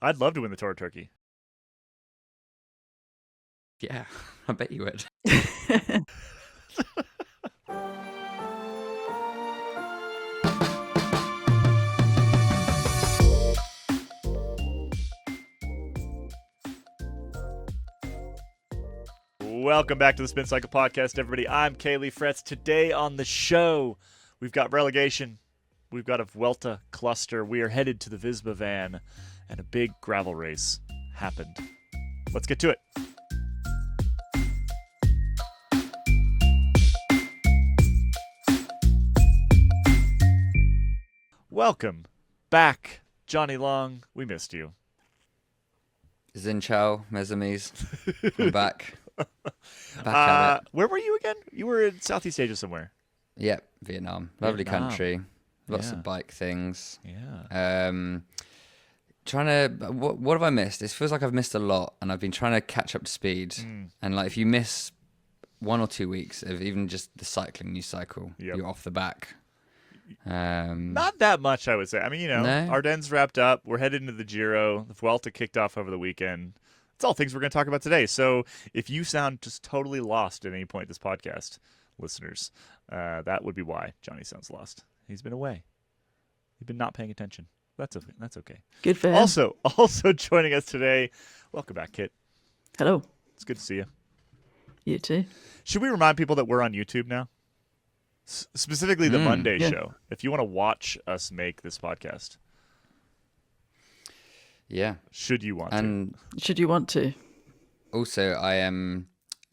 I'd love to win the Tour of Turkey. Yeah, I bet you would. Welcome back to the Spin Cycle Podcast, everybody. I'm Caley Fretz. Today on the show, we've got Relegation. We've got a Vuelta cluster. We are headed to the Visma van, and a big gravel race happened. Let's get to it. Welcome back, Jonny Long. We missed you. Zinchao, Mezamis, I'm back. Back at it. Where were you again? You were in Southeast Asia somewhere. Yep, Vietnam. Lovely country. Lots of bike things. Yeah. Trying to, what have I missed? It feels like I've missed a lot, and I've been trying to catch up to speed. And like, if you miss 1 or 2 weeks of even just the cycling news cycle, you're off the back. Not that much, I would say. I mean, Ardennes wrapped up. We're headed into the Giro. The Vuelta kicked off over the weekend. It's all things we're going to talk about today. So if you sound just totally lost at any point in this podcast, listeners, that would be why Jonny sounds lost. He's been away. He's been not paying attention. That's okay. Good for him. Also joining us today, welcome back, Kit. Hello. It's good to see you. You too. Should we remind people that we're on YouTube now? Specifically the Monday show, if you want to watch us make this podcast. Yeah. Should you want to? Also, I am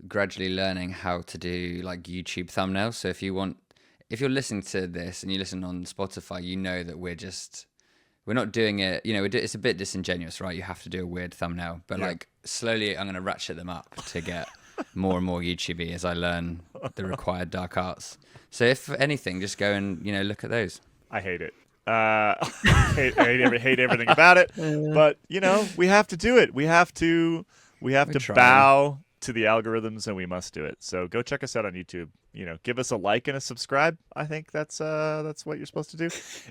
gradually learning how to do like YouTube thumbnails. So if you're listening to this and you listen on Spotify, you know that we're not doing it. It's a bit disingenuous, right? You have to do a weird thumbnail, but like slowly, I'm going to ratchet them up to get more and more YouTubey as I learn the required dark arts. So if anything, just go and look at those. I hate it. Hate everything about it. But we have to do it. We have to bow to the algorithms, and we must do it. So go check us out on YouTube. Give us a like and a subscribe. I think that's what you're supposed to do.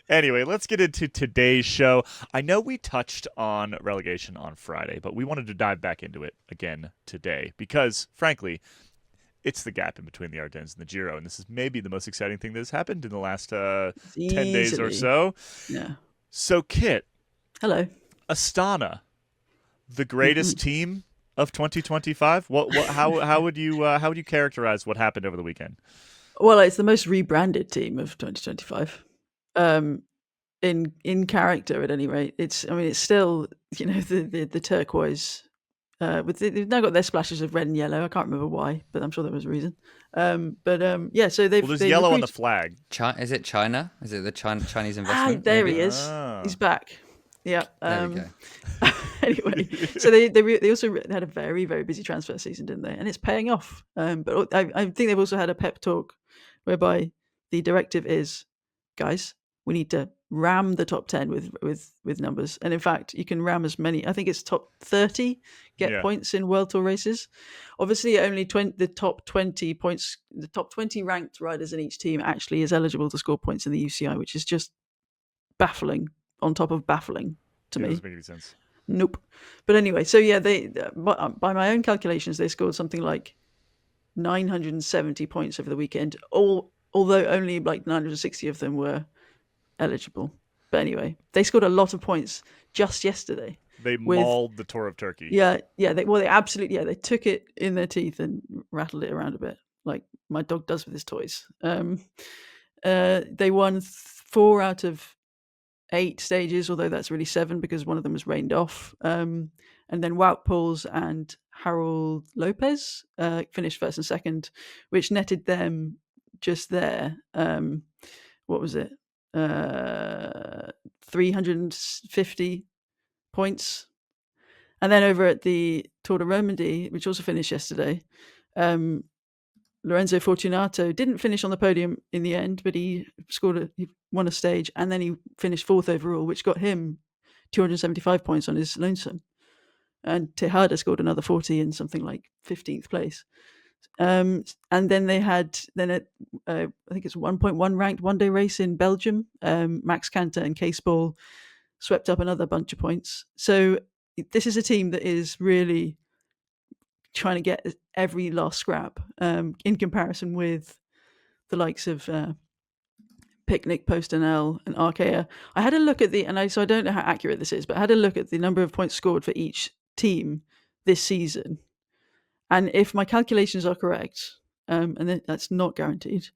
Anyway, let's get into today's show. I know we touched on relegation on Friday, but we wanted to dive back into it again today because, frankly, it's the gap in between the Ardennes and the Giro, and this is maybe the most exciting thing that has happened in the last 10 days or so. Yeah. So, Kit. Hello. Astana, the greatest team of 2025. How would you characterize what happened over the weekend? Well, it's the most rebranded team of 2025. In character, at any rate. It's still the turquoise. They've now got their splashes of red and yellow. I can't remember why, but I'm sure there was a reason. So there's yellow on the flag. Is it China? Is it the Chinese investment? There he is. He's back. Yeah. There we go. Anyway, so they also had a very, very busy transfer season, didn't they? And it's paying off. But I think they've also had a pep talk whereby the directive is, guys, we need to ram the top 10 with numbers. And in fact, you can ram as many. I think it's top 30 get points in World Tour races. Obviously, only the top 20 points, the top 20 ranked riders in each team actually is eligible to score points in the UCI, which is just baffling on top of baffling to me. Doesn't make any sense. Nope. But anyway, so they by my own calculations, they scored something like 970 points over the weekend. Although only like 960 of them were eligible. But anyway, they scored a lot of points just yesterday. They mauled the Tour of Turkey. Yeah. They absolutely, they took it in their teeth and rattled it around a bit, like my dog does with his toys. They won 4 out of 8 stages, although that's really 7 because one of them was rained off. And then Wout Poels and Harold Lopez finished first and second, which netted them just there. What was it? 350 points. And then over at the Tour de Romandie, which also finished yesterday, Lorenzo Fortunato didn't finish on the podium in the end, but he won a stage, and then he finished 4th overall, which got him 275 points on his lonesome. And Tejada scored another 40 in something like 15th place. And then they had I think it's 1.1 ranked one-day race in Belgium. Max Kanter and Cees Bol swept up another bunch of points. So this is a team that is really trying to get every last scrap in comparison with the likes of Picnic, Post-NL, and Arkea. I had a look at so I don't know how accurate this is, but I had a look at the number of points scored for each team this season. And if my calculations are correct, and that's not guaranteed,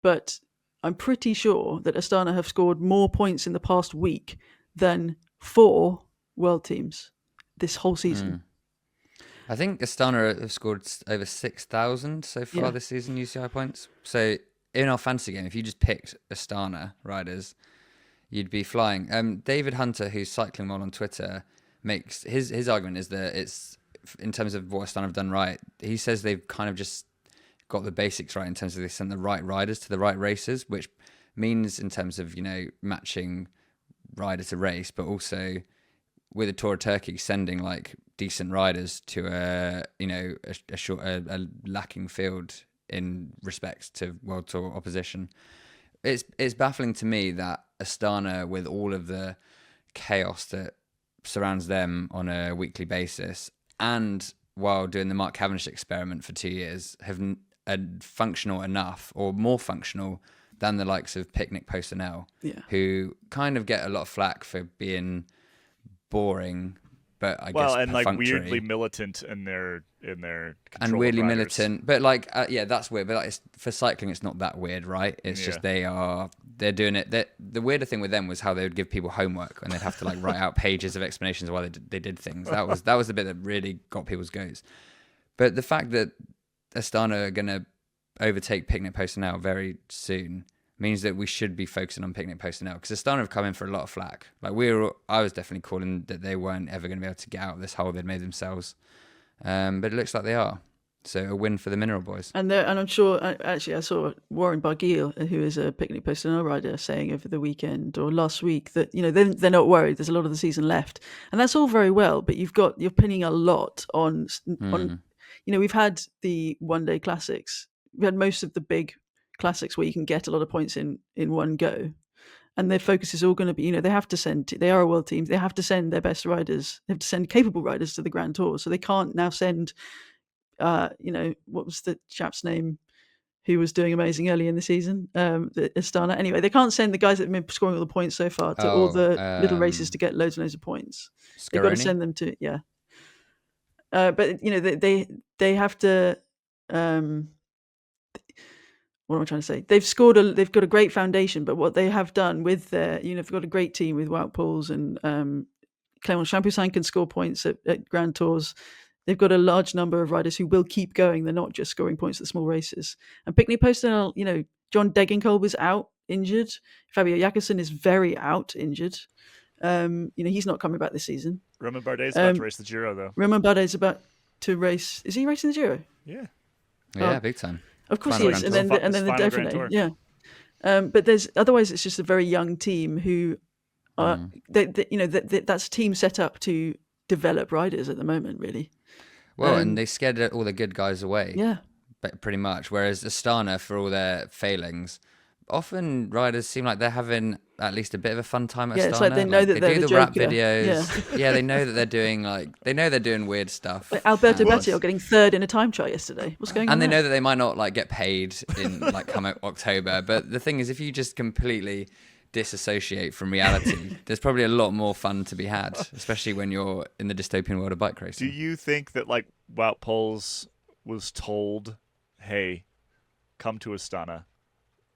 but I'm pretty sure that Astana have scored more points in the past week than 4 world teams this whole season. I think Astana have scored over 6,000 so far this season, UCI points. So in our fantasy game, if you just picked Astana riders, you'd be flying. David Hunter, who's Cycling Mole on Twitter, makes his argument is that it's, in terms of what Astana have done right, he says they've kind of just got the basics right in terms of they send the right riders to the right races, which means in terms of, matching rider to race, but also with the Tour of Turkey sending like decent riders to a lacking field in respects to World Tour opposition. It's baffling to me that Astana, with all of the chaos that surrounds them on a weekly basis, and while doing the Mark Cavendish experiment for 2 years, have functional enough or more functional than the likes of Picnic, Post-NL, who kind of get a lot of flack for being boring, but I guess and like perfunctory. weirdly militant in their control and weirdly of riders. militant, but like that's weird. But like, for cycling, it's not that weird, right? It's just they're doing it. The weirder thing with them was how they would give people homework and they'd have to like write out pages of explanations of why they did things. That was the bit that really got people's goats. But the fact that Astana are going to overtake Picnic, Post-NL very soon means that we should be focusing on Picnic, Post-NL, because Astana have come in for a lot of flack. Like I was definitely calling that they weren't ever going to be able to get out of this hole they'd made themselves, but it looks like they are. So a win for the Mineral Boys. And I'm sure, actually, I saw Warren Barguil, who is a Picnic, Post-NL rider, saying over the weekend or last week that they're not worried. There's a lot of the season left, and that's all very well. But you're pinning a lot on. We've had the one-day classics. We had most of the big classics where you can get a lot of points in one go, and their focus is all going to be, they have to send. They are a world team. They have to send their best riders. They have to send capable riders to the Grand Tour. So they can't now send. What was the chap's name who was doing amazing early in the season? The Astana. Anyway, they can't send the guys that have been scoring all the points so far to all the little races to get loads and loads of points. Scaroni? They've got to send them to but they have to. What am I trying to say? They've got a great foundation, but what they have done with their, they've got a great team with Wout Poels and Clément Champoussin can score points at Grand Tours. They've got a large number of riders who will keep going. They're not just scoring points at small races. And Picnic, Post-NL, John Degenkolb was out injured. Fabio Jakobsen is very out injured. He's not coming back this season. Romain Bardet's about to race the Giro, though. Romain Bardet's about to race. Is he racing the Giro? Yeah. Yeah, big time. Of course he is. And then the Dauphiné. Yeah. But otherwise it's just a very young team who are, that's a team set up to develop riders at the moment, really. Well, and they scared all the good guys away. Yeah. Pretty much. Whereas Astana, for all their failings, often riders seem like they're having at least a bit of a fun time at Astana. Yeah, it's like they know that they they're do the the rap joker. videos. Yeah, they know that they're doing weird stuff. Like Alberto Bettiol getting third in a time trial yesterday. What's going on? And they know that they might not get paid in come October. But the thing is, if you just completely disassociate from reality, there's probably a lot more fun to be had, especially when you're in the dystopian world of bike racing. Do you think that Wout Poels was told, "Hey, come to Astana,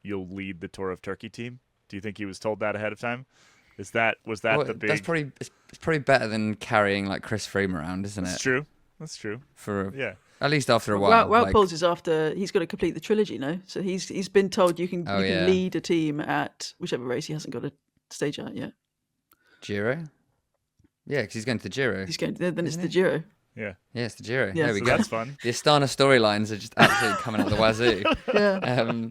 you'll lead the Tour of Turkey team"? Do you think he was told that ahead of time? Was that the big? That's probably better than carrying Chris Froome around, isn't it? That's true. At least after a while. Wout Poels is after. He's got to complete the trilogy, no? So he's been told you can lead a team at whichever race. He hasn't got a stage out yet. Giro. Yeah, because he's going to the Giro. He's going. Then it's the Giro. Yeah. Yeah, it's the Giro. Yeah, there we so go. That's fun. The Astana storylines are just absolutely coming out the wazoo. Yeah.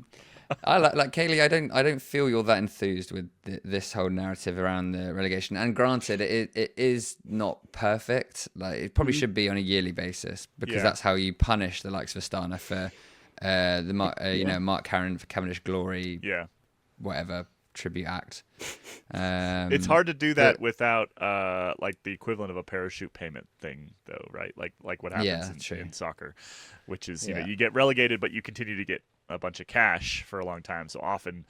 I like Caley. I don't feel you're that enthused with this whole narrative around the relegation. And granted, it is not perfect. It probably should be on a yearly basis because that's how you punish the likes of Astana for Mark Caron for Cavendish Glory. Yeah. Whatever tribute act. It's hard to do that without like the equivalent of a parachute payment thing, though, right? Like what happens in soccer, which is you know you get relegated, but you continue to get a bunch of cash for a long time. So often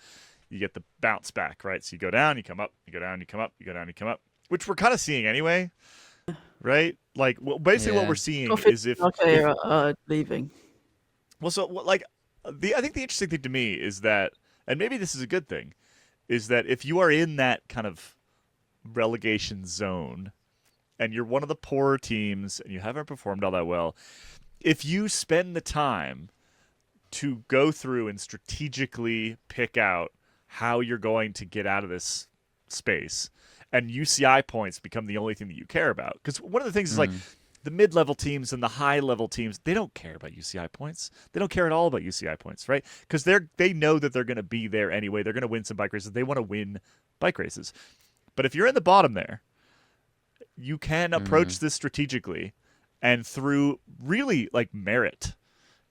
you get the bounce back, right? So you go down, you come up, you go down, you come up, you go down, you come up, which we're kind of seeing anyway, right? Like basically what we're seeing is if are leaving. Well, so like I think the interesting thing to me is that, and maybe this is a good thing, is that if you are in that kind of relegation zone and you're one of the poorer teams and you haven't performed all that well, if you spend the time to go through and strategically pick out how you're going to get out of this space, and UCI points become the only thing that you care about. Because one of the things is like the mid-level teams and the high-level teams, they don't care about UCI points. They don't care at all about UCI points, right? Because they know that they're going to be there anyway. They're going to win some bike races. They want to win bike races. But if you're in the bottom there, you can approach this strategically, and through really like merit,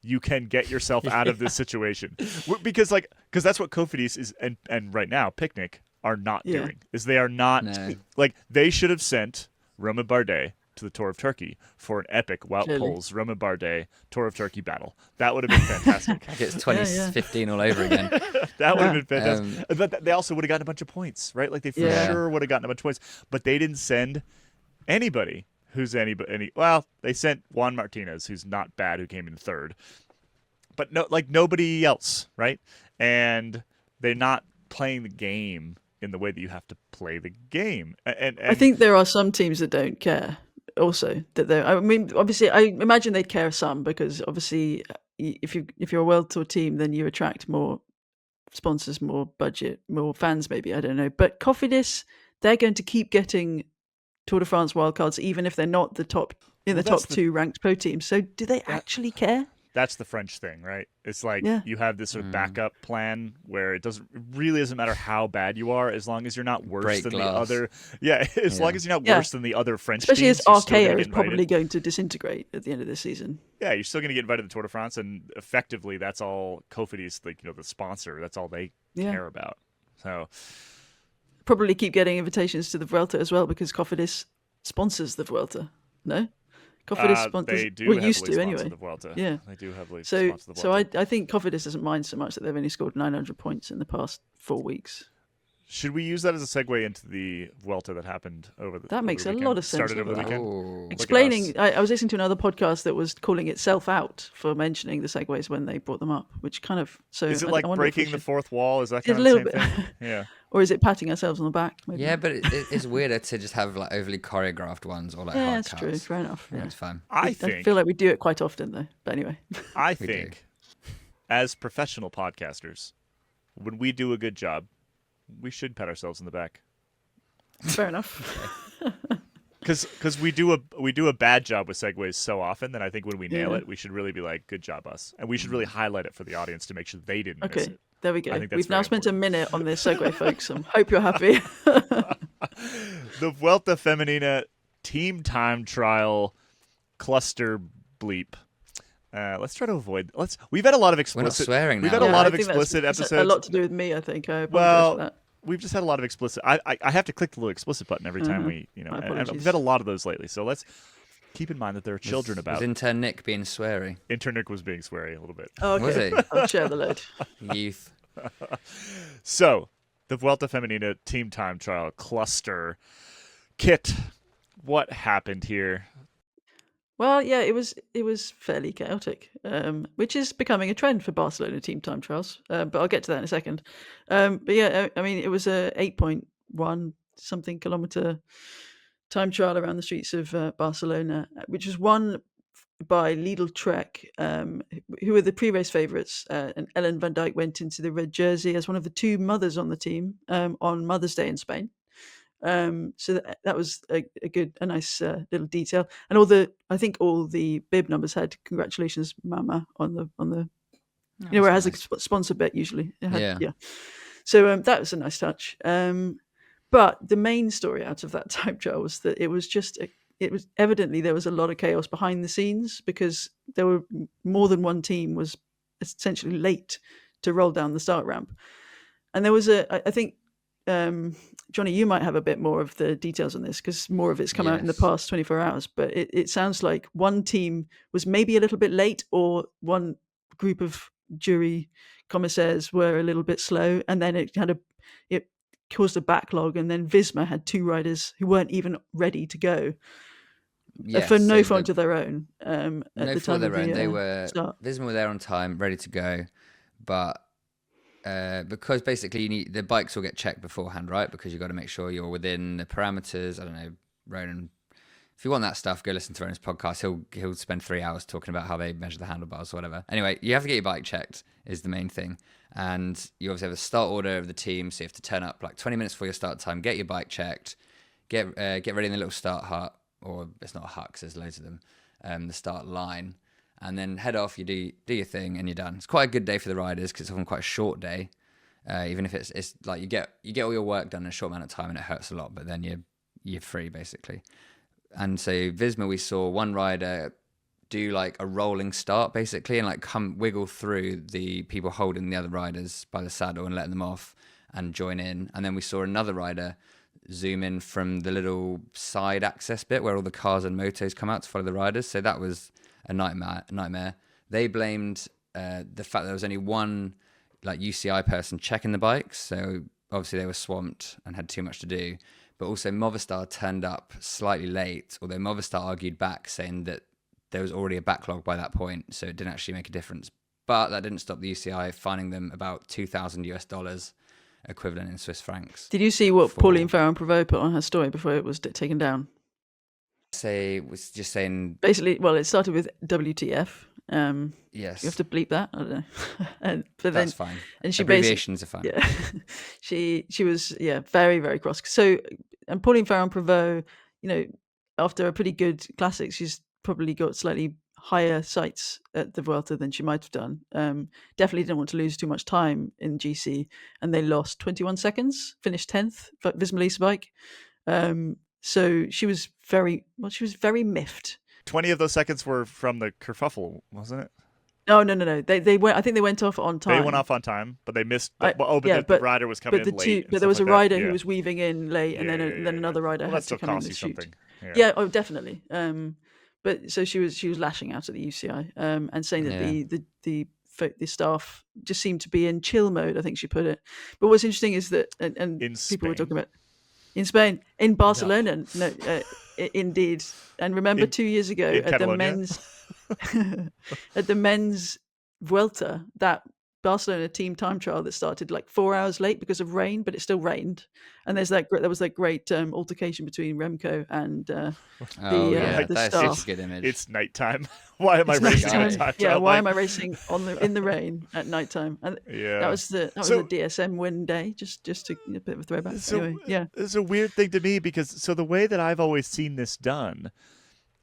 you can get yourself out of this situation. Because that's what Cofidis is, and right now Picnic are not doing. Is they are not like they should have sent Romain Bardet to the Tour of Turkey for an epic Wout Poels Romain Bardet Tour of Turkey battle. That would have been fantastic. Like it's 2015 all over again. That would have been fantastic. But they also would have gotten a bunch of points, right? Like they for sure would have gotten a bunch of points. But they didn't send anybody who's well, they sent Juan Martinez, who's not bad, who came in third. But nobody else, right? And they're not playing the game in the way that you have to play the game. And I think there are some teams that don't care. Also, I mean, obviously, I imagine they'd care some because obviously, if you're a World Tour team, then you attract more sponsors, more budget, more fans. Maybe I don't know. But Cofidis, they're going to keep getting Tour de France wildcards, even if they're not the top two ranked pro teams. So, do they actually care? That's the French thing, right? It's like you have this sort of backup plan where it really doesn't matter how bad you are, as long as you're not worse than the other. Yeah, as long as you're not worse than the other French Especially teams. Especially as Arkea is probably going to disintegrate at the end of this season. Yeah, you're still going to get invited to the Tour de France, and effectively that's all Cofidis, like the sponsor. That's all they care about. So probably keep getting invitations to the Vuelta as well because Cofidis sponsors the Vuelta. No. Cofidis sponsors. They do used to sponsor anyway. the Vuelta. Yeah, they do heavily sponsor the Vuelta. So I think Cofidis doesn't mind so much that they've only scored 900 points in the past 4 weeks. Should we use that as a segue into the Vuelta that happened over the? That makes a lot of sense. Started over the weekend. Explaining, I was listening to another podcast that was calling itself out for mentioning the segways when they brought them up, which kind of is it like breaking the fourth wall? Is that kind of the same thing? Yeah. Or is it patting ourselves on the back? Maybe? Yeah, but it's weirder to just have like overly choreographed ones or like hard that's true. Fair enough. Yeah. It's fun. I feel like we do it quite often though. But anyway, I think as professional podcasters, when we do a good job, we should pat ourselves on the back. Fair enough. Because we do a bad job with segues so often that I think when we nail it, we should really be like, good job us. And we should really highlight it for the audience to make sure they didn't miss it. There we go. We've now spent a minute on this segue, folks. I hope you're happy. The Vuelta Feminina team time trial cluster bleep. Let's try to avoid. We've had a lot of explicit. We're not swearing now. We've had a lot of explicit episodes. A lot to do with me, I think. I apologize for that. We've just had a lot of explicit. I have to click the little explicit button every time and we've had a lot of those lately. So let's keep in mind that there are children about. Was intern Nick being sweary? Intern Nick was being sweary a little bit. Oh, okay. Was he? I'll share the load. Youth. So, the Vuelta Feminina team time trial cluster. Kit, what happened here? Well, yeah, it was fairly chaotic, which is becoming a trend for Barcelona team time trials. But I'll get to that in a second. But yeah, I mean, it was a 8.1 something kilometer time trial around the streets of Barcelona, which was won by Lidl Trek, who were the pre-race favourites. And Ellen van Dijk went into the red jersey as one of the two mothers on the team on Mother's Day in Spain. So that was a nice little detail. And I think all the bib numbers had "Congratulations, Mama" on the where it has nice. A sponsor bit usually. Yeah. So that was a nice touch. But the main story out of that time trial was that it was evidently there was a lot of chaos behind the scenes because there were more than one team was essentially late to roll down the start ramp. And there was I think Jonny, you might have a bit more of the details on this because more of it's come out in the Yes. past 24 hours. But it sounds like one team was maybe a little bit late, or one group of jury commissaires were a little bit slow, and then it caused a backlog. And then Visma had 2 riders who weren't even ready to go Yes. for no So fault of their own. At no the fault time of of their own. They the were start. Visma were there on time, ready to go, but because basically the bikes will get checked beforehand, right? Because you've got to make sure you're within the parameters. I don't know, Ronan. If you want that stuff, go listen to Ronan's podcast. He'll spend 3 hours talking about how they measure the handlebars or whatever. Anyway, you have to get your bike checked is the main thing, and you obviously have a start order of the team, so you have to turn up like 20 minutes before your start time, get your bike checked, get ready in the little start hut, or it's not a hut because there's loads of them, the start line. And then head off, you do your thing, and you're done. It's quite a good day for the riders because it's often quite a short day. Even if it's like you get all your work done in a short amount of time, and it hurts a lot, but then you're free basically. And so Visma, we saw one rider do like a rolling start basically, and like come wiggle through the people holding the other riders by the saddle and letting them off and join in. And then we saw another rider zoom in from the little side access bit where all the cars and motos come out to follow the riders. So that was a nightmare. They blamed the fact that there was only one like UCI person checking the bikes, so obviously they were swamped and had too much to do. But also Movistar turned up slightly late, although Movistar argued back saying that there was already a backlog by that point, so it didn't actually make a difference. But that didn't stop the UCI fining them about $2,000 equivalent in Swiss francs. Did you see what Pauline Ferrand-Prévot put on her story before it was taken down? Was just saying basically, well, it started with WTF. Yes, you have to bleep that. I don't know. But that's fine. And she abbreviations are fine. Yeah, she was very, very cross. So, and Pauline Ferrand-Prévot, after a pretty good classic, she's probably got slightly higher sights at the Vuelta than she might have done. Definitely didn't want to lose too much time in GC, and they lost 21 seconds, finished 10th, but Visma Lease bike. So she was very miffed. 20 of those seconds were from the kerfuffle, wasn't it? No. They went. I think they went off on time. They went off on time, but they missed. The rider was coming in late. But there was a rider who was weaving in late, and then another rider had to come in and shoot. Yeah. Oh, definitely. But so she was lashing out at the UCI, and saying that the staff just seemed to be in chill mode, I think she put it. But what's interesting is that, and people were talking about in Spain, in Barcelona, indeed. And remember 2 years ago at the men's Vuelta, that Barcelona team time trial that started like 4 hours late because of rain, but it still rained. And there was that great altercation between Remco and the staff. A good image. It's nighttime. Why am I racing on a time trial? Yeah, why am I racing in the rain at nighttime? And that was the DSM win day. Just to a bit of a throwback. It's a weird thing to me because the way that I've always seen this done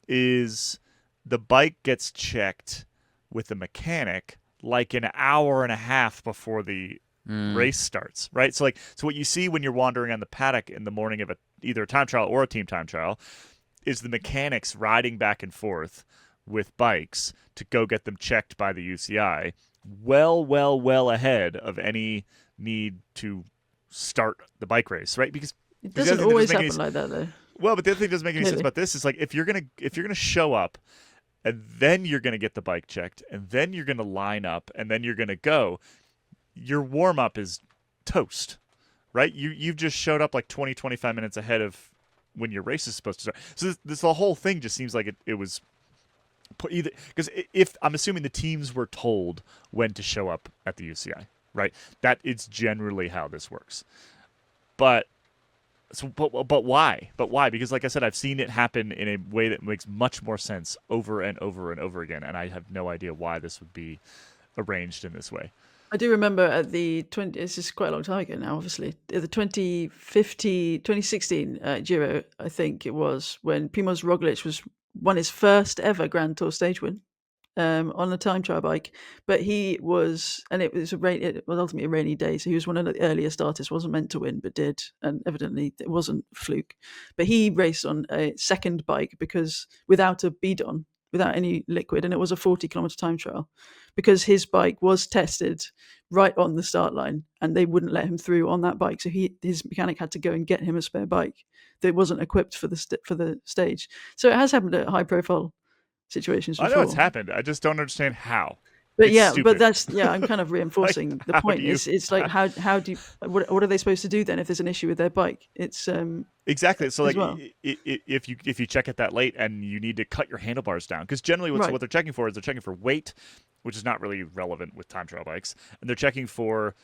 is the bike gets checked with the mechanic like an hour and a half before the race starts, right? So what you see when you're wandering on the paddock in the morning of either a time trial or a team time trial is the mechanics riding back and forth with bikes to go get them checked by the UCI well ahead of any need to start the bike race, right? Because it doesn't always happen like that, though. Well, but the other thing that doesn't make any sense about this is like if you're gonna show up and then you're going to get the bike checked, and then you're going to line up, and then you're going to go, your warm-up is toast, right? You've just showed up like 20, 25 minutes ahead of when your race is supposed to start. So this the whole thing just seems like it was put either because if I'm assuming the teams were told when to show up at the UCI, right? That it's generally how this works. But why? But why? Because like I said, I've seen it happen in a way that makes much more sense over and over and over again, and I have no idea why this would be arranged in this way. I do remember at the this is quite a long time ago now, obviously, the 2016 Giro, I think it was, when Primož Roglič won his first ever Grand Tour stage win on a time trial bike, but it was ultimately a rainy day, so he was one of the earlier starters, wasn't meant to win but did, and evidently it wasn't fluke. But he raced on a second bike because without a bidon, without any liquid, and it was a 40-kilometer time trial because his bike was tested right on the start line, and they wouldn't let him through on that bike. So his mechanic had to go and get him a spare bike that wasn't equipped for the stage. So it has happened at high-profile situations I before. know it's happened. I just don't understand how. But It's yeah, stupid. but that's I'm kind of reinforcing the how point. do you- It's like how do you, what are they supposed to do then if there's an issue with their bike? It's Exactly. So as like well. if you check it that late and you need to cut your handlebars down, because generally Right. what they're checking for is they're checking for weight, which is not really relevant with time trial bikes, and they're checking for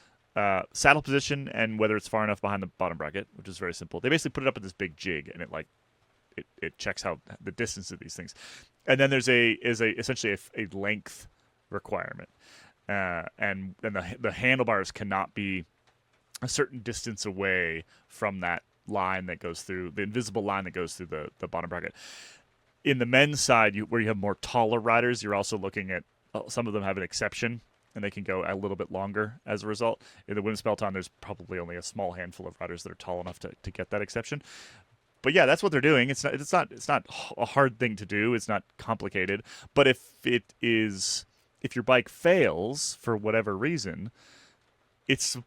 saddle position and whether it's far enough behind the bottom bracket, which is very simple. They basically put it up in this big jig, and it checks how the distance of these things, and then there's essentially a length requirement, and the handlebars cannot be a certain distance away from that line that goes through the invisible line that goes through the bottom bracket. In the men's side, where you have more taller riders, you're also looking at some of them have an exception, and they can go a little bit longer as a result. In the women's peloton, there's probably only a small handful of riders that are tall enough to get that exception. But yeah, that's what they're doing. It's not a hard thing to do. It's not complicated. But if your bike fails for whatever reason, it's a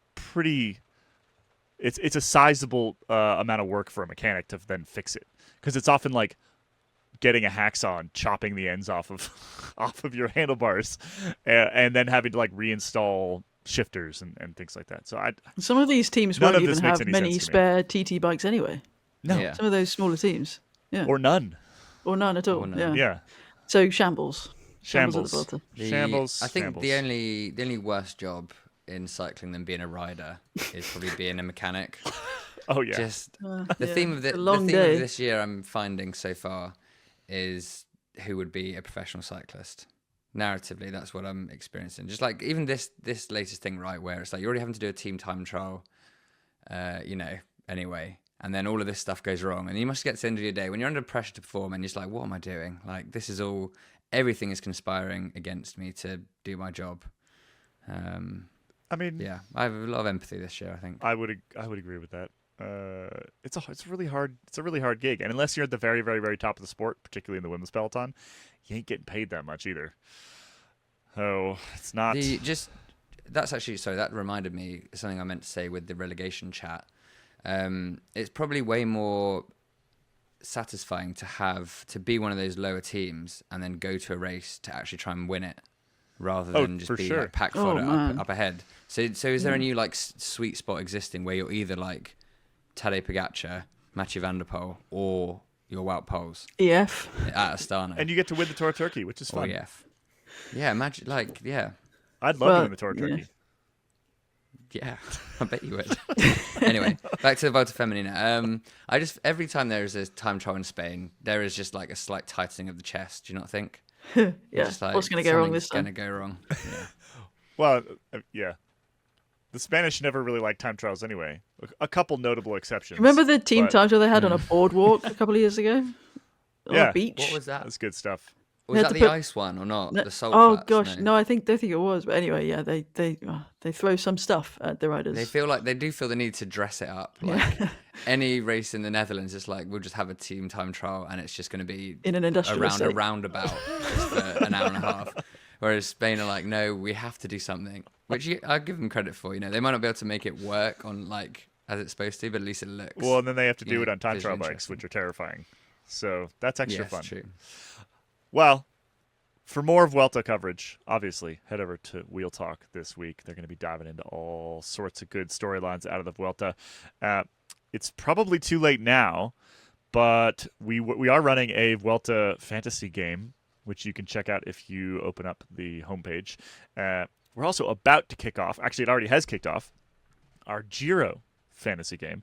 sizable amount of work for a mechanic to then fix it, because it's often like getting a hacksaw and chopping the ends off of your handlebars, and then having to like reinstall shifters and things like that. So Some of these teams None won't of this even makes have any many sense to me. spare TT bikes anyway. no Yeah. Some of those smaller teams, yeah, or none. or none at all. Or none. Yeah. Yeah, So shambles at shambles. the Vuelta. Shambles. I think shambles. the only worst job in cycling than being a rider is probably being a mechanic. Oh yeah. Just the Yeah, theme of it's a the long theme day. of this year I'm finding so far is who would be a professional cyclist. Narratively, that's what I'm experiencing. Just like even this latest thing, right, where it's like you're already having to do a team time trial, anyway, and then all of this stuff goes wrong, and you must get to the end of your day when you're under pressure to perform, and you're just like, what am I doing? Like this is all, everything is conspiring against me to do my job. I mean, Yeah, I have a lot of empathy this year, I think. I would agree with that. It's a really hard gig, and unless you're at the very, very, very top of the sport, particularly in the women's peloton, you ain't getting paid that much either. Oh, it's not. That reminded me of something I meant to say with the relegation chat. It's probably way more satisfying to be one of those lower teams and then go to a race to actually try and win it, rather than just for be sure. like pack Oh, fodder man. up ahead. So is there a new like sweet spot existing where you're either like Tadej Pogacar, Mathieu van der Poel, or your Wout Poels EF. at Astana And you get to win the Tour of Turkey, which is or fun. EF? Yeah, imagine I'd love to Well, win the Tour of yeah. Turkey. Yeah, I bet you would. Anyway, back to the Vuelta Feminina. I just every time there is a time trial in Spain, there is just like a slight tightening of the chest. Do you not think? Yeah. Just like, What's going to go wrong this Going time? to go wrong. Yeah. Well, yeah. The Spanish never really liked time trials anyway. A couple notable exceptions. Remember the team but- time trial they had on a boardwalk a couple of years ago? On Yeah. a beach? What was that? That's good stuff. Was had that to the put- ice one or not? No- The salt oh flats? gosh, no, I don't think it was. But anyway, yeah, they throw some stuff at the riders. They do feel the need to dress it up. Like any race in the Netherlands, it's like we'll just have a team time trial and it's just going to be In an industrial around a estate. roundabout just for an hour and a half. Whereas Spain are like, no, we have to do something, which I give them credit for. You know, they might not be able to make it work on like as it's supposed to, but at least it looks. Well, and then they have to do Yeah, it on time visually trial bikes, interesting. which are terrifying. So that's extra yes, fun. true. Well, for more of Vuelta coverage, obviously, head over to Wheel Talk this week. They're going to be diving into all sorts of good storylines out of the Vuelta. It's probably too late now, but we are running a Vuelta fantasy game, which you can check out if you open up the homepage. We're also about to kick off. Actually, it already has kicked off our Giro fantasy game.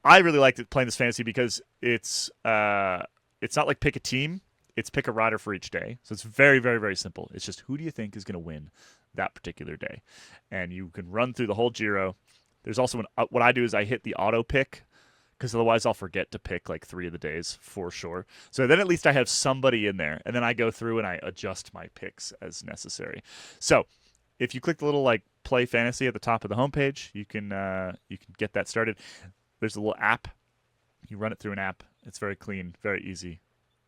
I really like playing this fantasy because it's not like pick a team. It's pick a rider for each day. So it's very, very, very simple. It's just who do you think is going to win that particular day? And you can run through the whole Giro. There's also what I do is I hit the auto pick because otherwise I'll forget to pick like 3 of the days for sure. So then at least I have somebody in there. And then I go through and I adjust my picks as necessary. So if you click the little like play fantasy at the top of the homepage, you can get that started. There's a little app. You run it through an app. It's very clean, very easy.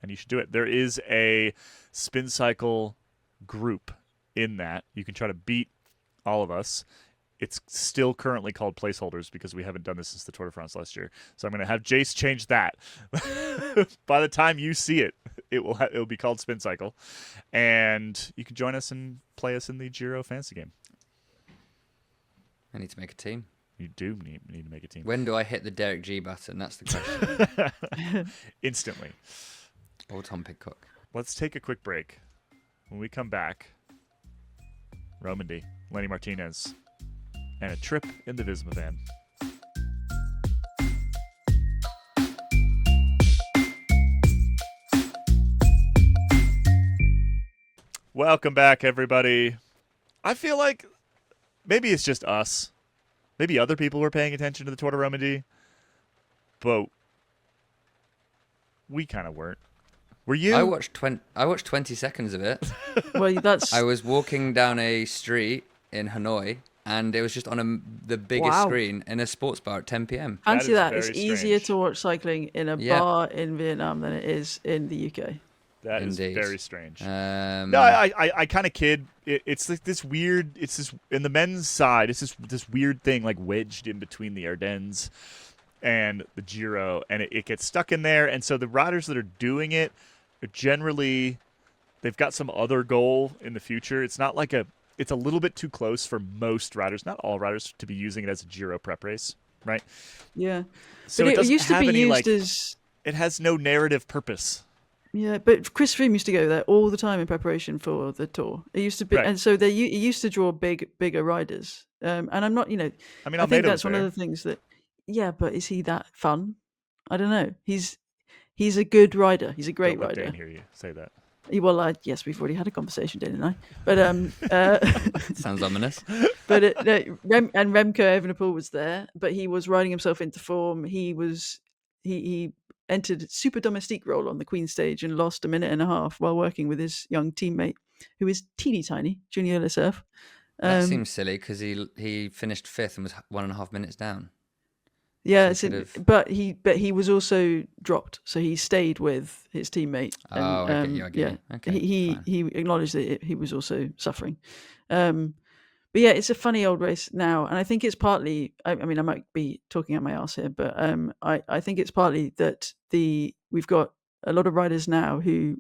and you should do it. There is a spin cycle group in that. You can try to beat all of us. It's still currently called placeholders because we haven't done this since the Tour de France last year. So I'm going to have Jace change that. By the time you see it, it will be called Spin Cycle, and you can join us and play us in the Giro fantasy game. I need to make a team. You do need to make a team. When do I hit the Derek G button? That's the question. Instantly. Or Tom Pidcock. Let's take a quick break. When we come back, Romandie, Lenny Martinez, and a trip in the Visma van. Welcome back, everybody. I feel like maybe it's just us. Maybe other people were paying attention to the Tour de Romandie, but we kind of weren't. Were you? I watched 20 seconds of it. Well, that's. I was walking down a street in Hanoi, and it was just on the biggest screen in a sports bar at 10 p.m. Fancy that. It's very easier strange. to watch cycling in a bar in Vietnam than it is in the UK. That is Indeed. very strange. No, I kind of kid. It's like this weird. It's this in the men's side. It's this weird thing like wedged in between the Ardennes and the Giro, and it gets stuck in there. And so the riders that are doing it are generally they've got some other goal in the future. It's not like it's a little bit too close for most riders, not all riders, to be using it as a Giro prep race, right? Yeah, So but it doesn't used to have be any used like. as. It has no narrative purpose. Yeah, but Chris Froome used to go there all the time in preparation for the Tour. It used to be, Right. and so it used to draw bigger riders. And I'm not, I mean, I think Almeida that's was one there. of the things that. Yeah, but is he that fun? I don't know. He's a good rider. He's a great Don't let rider. Dan hear you say that. Well, yes, we've already had a conversation, Dan and I. But sounds ominous. but Remco Evenepoel was there, but he was riding himself into form. He entered super domestique role on the Queen stage and lost a minute and a half while working with his young teammate, who is teeny tiny, Junior Lesurf. That seems silly because he finished fifth and was 1.5 minutes down. Yeah, So but he was also dropped, so he stayed with his teammate. And, Oh, I get you. yeah, Okay, fine. he acknowledged that he was also suffering. But yeah, it's a funny old race now, and I think it's partly. I mean, I might be talking out my arse here, but I think it's partly that we've got a lot of riders now who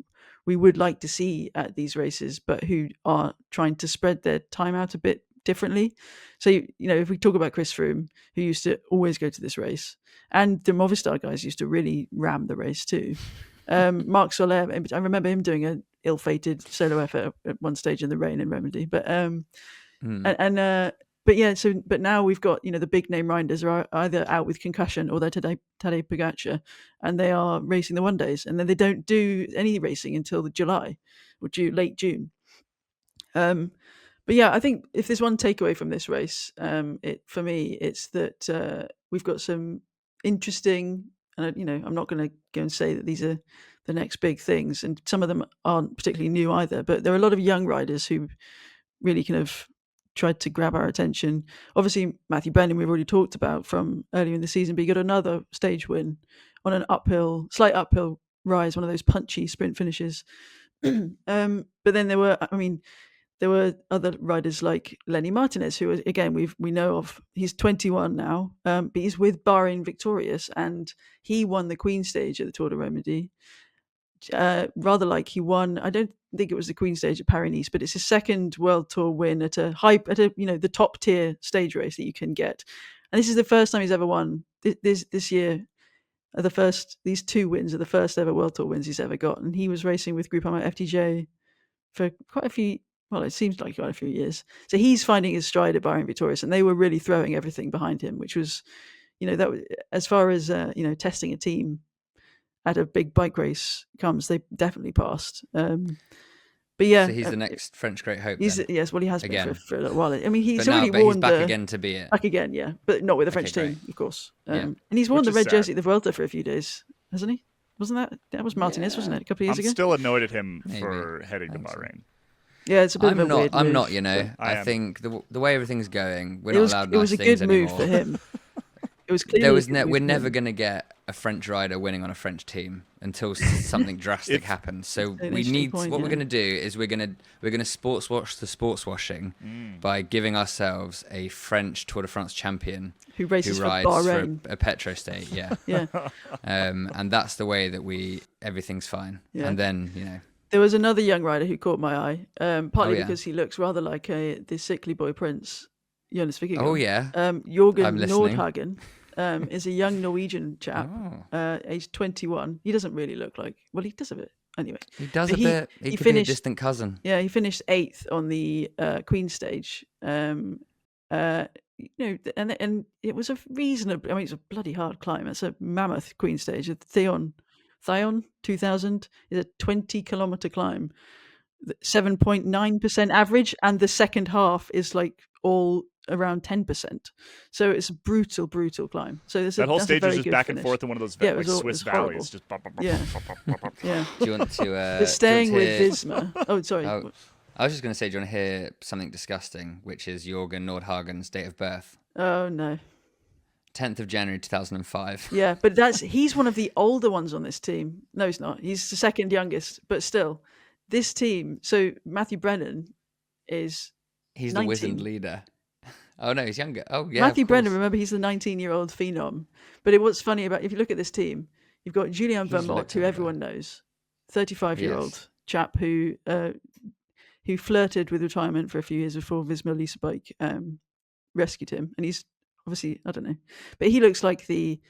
we would like to see at these races, but who are trying to spread their time out a bit differently. So if we talk about Chris Froome, who used to always go to this race, and the Movistar guys used to really ram the race too. Marc Soler, I remember him doing an ill-fated solo effort at one stage in the rain in Romandie, but. But now we've got the big name riders are either out with concussion or they're Tadej Pogacar, and they are racing the one days, and then they don't do any racing until July or late June. But yeah, I think if there's one takeaway from this race, for me it's that we've got some interesting, and I'm not going to go and say that these are the next big things, and some of them aren't particularly new either, but there are a lot of young riders who really kind of tried to grab our attention. Obviously, Matthew Brennan, we've already talked about from earlier in the season, but he got another stage win on an slight uphill rise, one of those punchy sprint finishes. But then there were other riders like Lenny Martinez, who again we know of. He's 21 now, but he's with Bahrain Victorious, and he won the Queen stage at the Tour de Romandie. Rather like he won. I don't think it was the Queen stage at Paris-Nice, but it's his second World Tour win at the top tier stage race that you can get. And this is the first time he's ever won this year. These two wins are the first ever World Tour wins he's ever got, and he was racing with Groupama FDJ for quite a few. Well, it seems like quite a few years. So he's finding his stride at Bahrain Victorious, and they were really throwing everything behind him, which was, that as far as testing a team at a big bike race comes, they definitely passed. But yeah, so he's the next French Great Hope. Yes, well, he has again been for a little while. I mean, he's but already he's worn back again to be it. back again, yeah, but not with the French Okay, team, of course. Yeah. And he's worn Which the is red sad. jersey at the Vuelta for a few days, hasn't he? Wasn't that was Martinez, wasn't it, a couple of years I'm ago? still annoyed at him Maybe. for heading to I think so. Bahrain. Yeah, it's a bit of a weird I'm move. not. I I am. think the way everything's going, we're It not was allowed it was nice a good things move anymore. for him. It was clearly There a was good move we're for never him. going to get a French rider winning on a French team until something drastic happens. So we need what we're going to do is we're going to sports wash the sports washing by giving ourselves a French Tour de France champion who rides for a petro state. Yeah, yeah. And that's the way that everything's fine. Yeah. And then there was another young rider who caught my eye, partly because he looks rather like the sickly boy prince, Jonas Vingegaard. Oh yeah, Jorgen Nordhagen. Is a young Norwegian chap, aged 21. He doesn't really look like... Well, he does a bit. Anyway. He does a bit. He could be a distant cousin. Yeah, he finished 8th on the Queen stage. And it was a reasonable... I mean, it's a bloody hard climb. It's a mammoth Queen stage. Theon 2000 is a 20-kilometre climb. 7.9% average. And the second half is like all around 10%, so it's a brutal climb. So that whole stage is just back finish. And forth in one of those Swiss valleys. Just yeah. Do you want to? But staying with Visma. Oh, sorry. I was just going to say, do you want to hear something disgusting, which is Jorgen Nordhagen's date of birth? Oh no. 10th of January 2005. Yeah, but he's one of the older ones on this team. No, he's not. He's the second youngest, but still, this team. So Matthew Brennan is. He's 19. The wizened leader. Oh no, he's younger. Oh yeah, Matthew Brennan. Remember, he's the 19-year-old phenom. But what's funny about if you look at this team, you've got Julien Vermont, who everyone knows, 35-year-old chap who flirted with retirement for a few years before Visma Lease Bike rescued him, and he's obviously I don't know, but he looks like the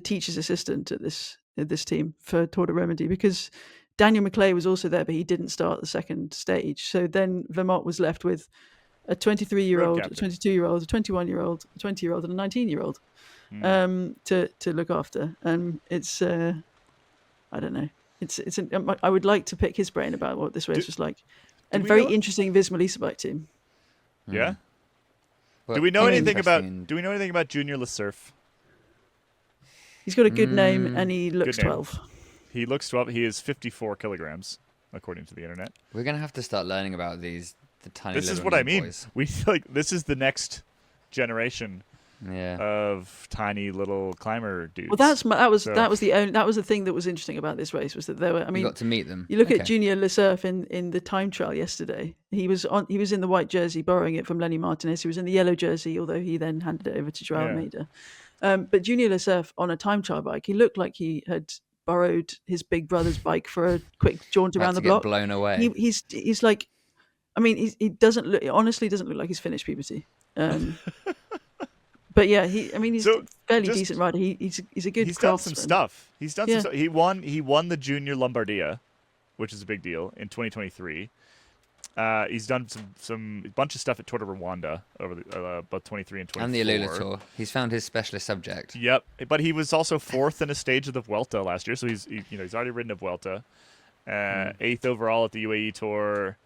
teacher's assistant at this team for Tour de Romandie because Daniel McClay was also there, but he didn't start the second stage. So then Vermont was left with a 23-year-old, a 22-year-old, a 21-year-old, a 20-year-old, and a 19-year-old to look after. And it's I don't know. I would like to pick his brain about what this race was like. And very interesting Visma Lease Bike team. Yeah. Well, do we know anything about Junior Lesurf? He's got a good name and he looks 12. He looks 12. He is 54 kilograms, according to the internet. We're gonna have to start learning about the tiny. This is what I mean. Boys. This is the next generation of tiny little climber dudes. Well, that was the thing that was interesting about this race was that there were. I mean, you got to meet them. You look at Junior Lesurf in the time trial yesterday. He was in the white jersey, borrowing it from Lenny Martinez. He was in the yellow jersey, although he then handed it over to Joao Almeida. But Junior Lesurf on a time trial bike, he looked like he had borrowed his big brother's bike for a quick jaunt around the block. Get blown away. He's like, I mean, he doesn't look. Honestly, doesn't look like he's finished puberty. But yeah, he's a fairly decent rider. He's a good. He's done some stuff. He's done some stuff. He won the Junior Lombardia, which is a big deal in 2023. He's done some bunch of stuff at Tour de Rwanda over both 23 and 24. And the Alula Tour. He's found his specialist subject. Yep, but he was also 4th in a stage of the Vuelta last year, so he's already ridden a Vuelta. 8th overall at the UAE Tour,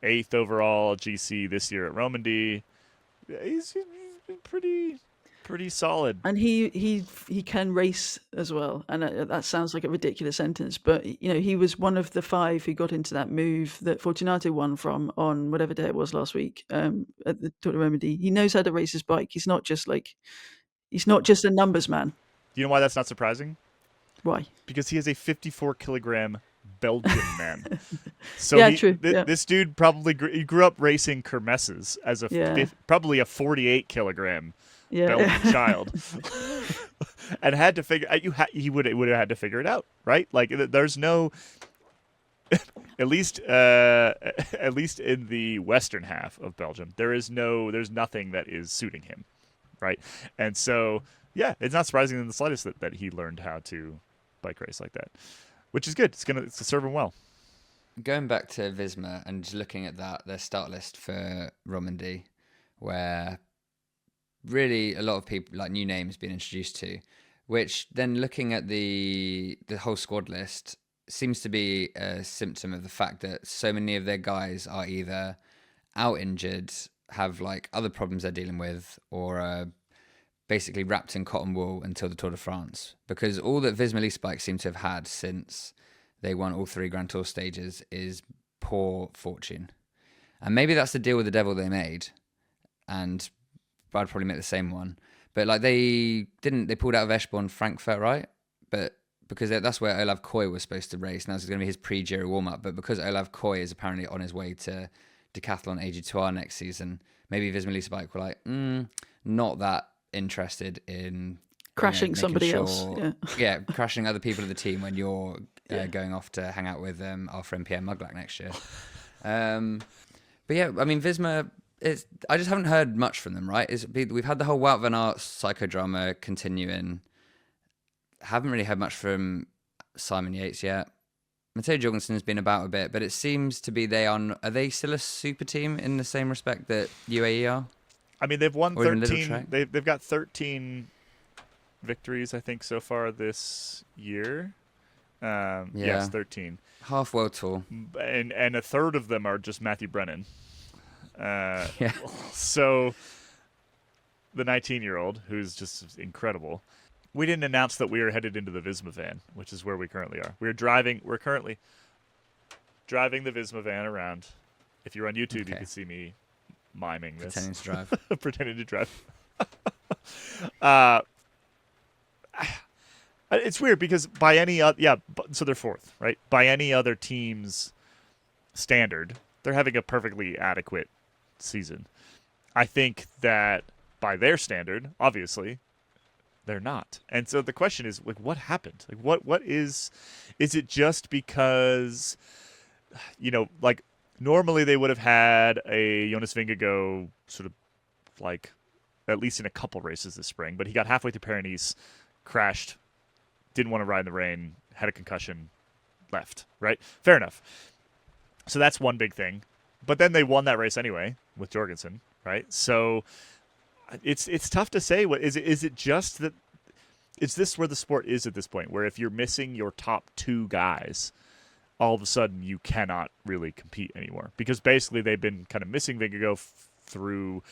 8th overall GC this year at Romandie. He's been pretty solid. And he can race as well. And that sounds like a ridiculous sentence, but he was one of the 5 who got into that move that Fortunato won from on whatever day it was last week at the Tour de Romandie. He knows how to race his bike. He's not just a numbers man. Do you know why that's not surprising? Why? Because he is a 54-kilogram Belgian man. So true. This dude probably he grew up racing kermesses as probably a 48-kilogram Belgian child, and had to figure. He would have had to figure it out, right? Like there's no, at least in the western half of Belgium, there's nothing that is suiting him, right? And so it's not surprising in the slightest that he learned how to bike race like that. Which is good. It's gonna serve him well. Going back to Visma and just looking at their start list for Romandie, where really a lot of people, like new names, being introduced to, which then looking at the whole squad list seems to be a symptom of the fact that so many of their guys are either out injured, have like other problems they're dealing with, or basically wrapped in cotton wool until the Tour de France. Because all that Visma Lease Bike seem to have had since they won all 3 Grand Tour stages is poor fortune. And maybe that's the deal with the devil they made. And I'd probably make the same one. But like they pulled out of Eschborn Frankfurt, right? but because that's where Olav Koy was supposed to race. Now it's going to be his pre-Giro warm-up. But because Olav Koy is apparently on his way to Decathlon AG2R next season, maybe Visma Lease Bike were like, not that interested in crashing somebody sure, else. Crashing other people of the team when you're going off to hang out with our friend Pierre Muglack next year. But yeah, I mean, Visma, I just haven't heard much from them, right? We've had the whole Wout van Aert psychodrama continuing. Haven't really heard much from Simon Yates yet. Matteo Jorgensen's been about a bit, but it seems to be are they still a super team in the same respect that UAE are? I mean, they've won 13. They've got 13 victories, I think, so far this year. Yes, 13. Half World Tour. And a third of them are just Matthew Brennan. So the 19-year-old, who's just incredible. We didn't announce that we are headed into the Visma van, which is where we currently are. We're currently driving the Visma van around. If you're on YouTube, you can see me miming this. Pretending to drive. Pretending to drive. It's weird because by any other, so they're fourth, right? By any other team's standard, they're having a perfectly adequate season. I think that by their standard, obviously, they're not. And so the question is, like, what happened? Like, what is it just because, like, normally they would have had a Jonas Vingegaard sort of, like, at least in a couple races this spring, but he got halfway through Paris-Nice, crashed, didn't want to ride in the rain, had a concussion, left, right? Fair enough. So that's one big thing. But then they won that race anyway with Jorgensen, right? So it's tough to say. What is it? Is it just that? Is this where the sport is at this point? Where if you're missing your top two guys, all of a sudden you cannot really compete anymore because basically they've been kind of missing Vingegaard through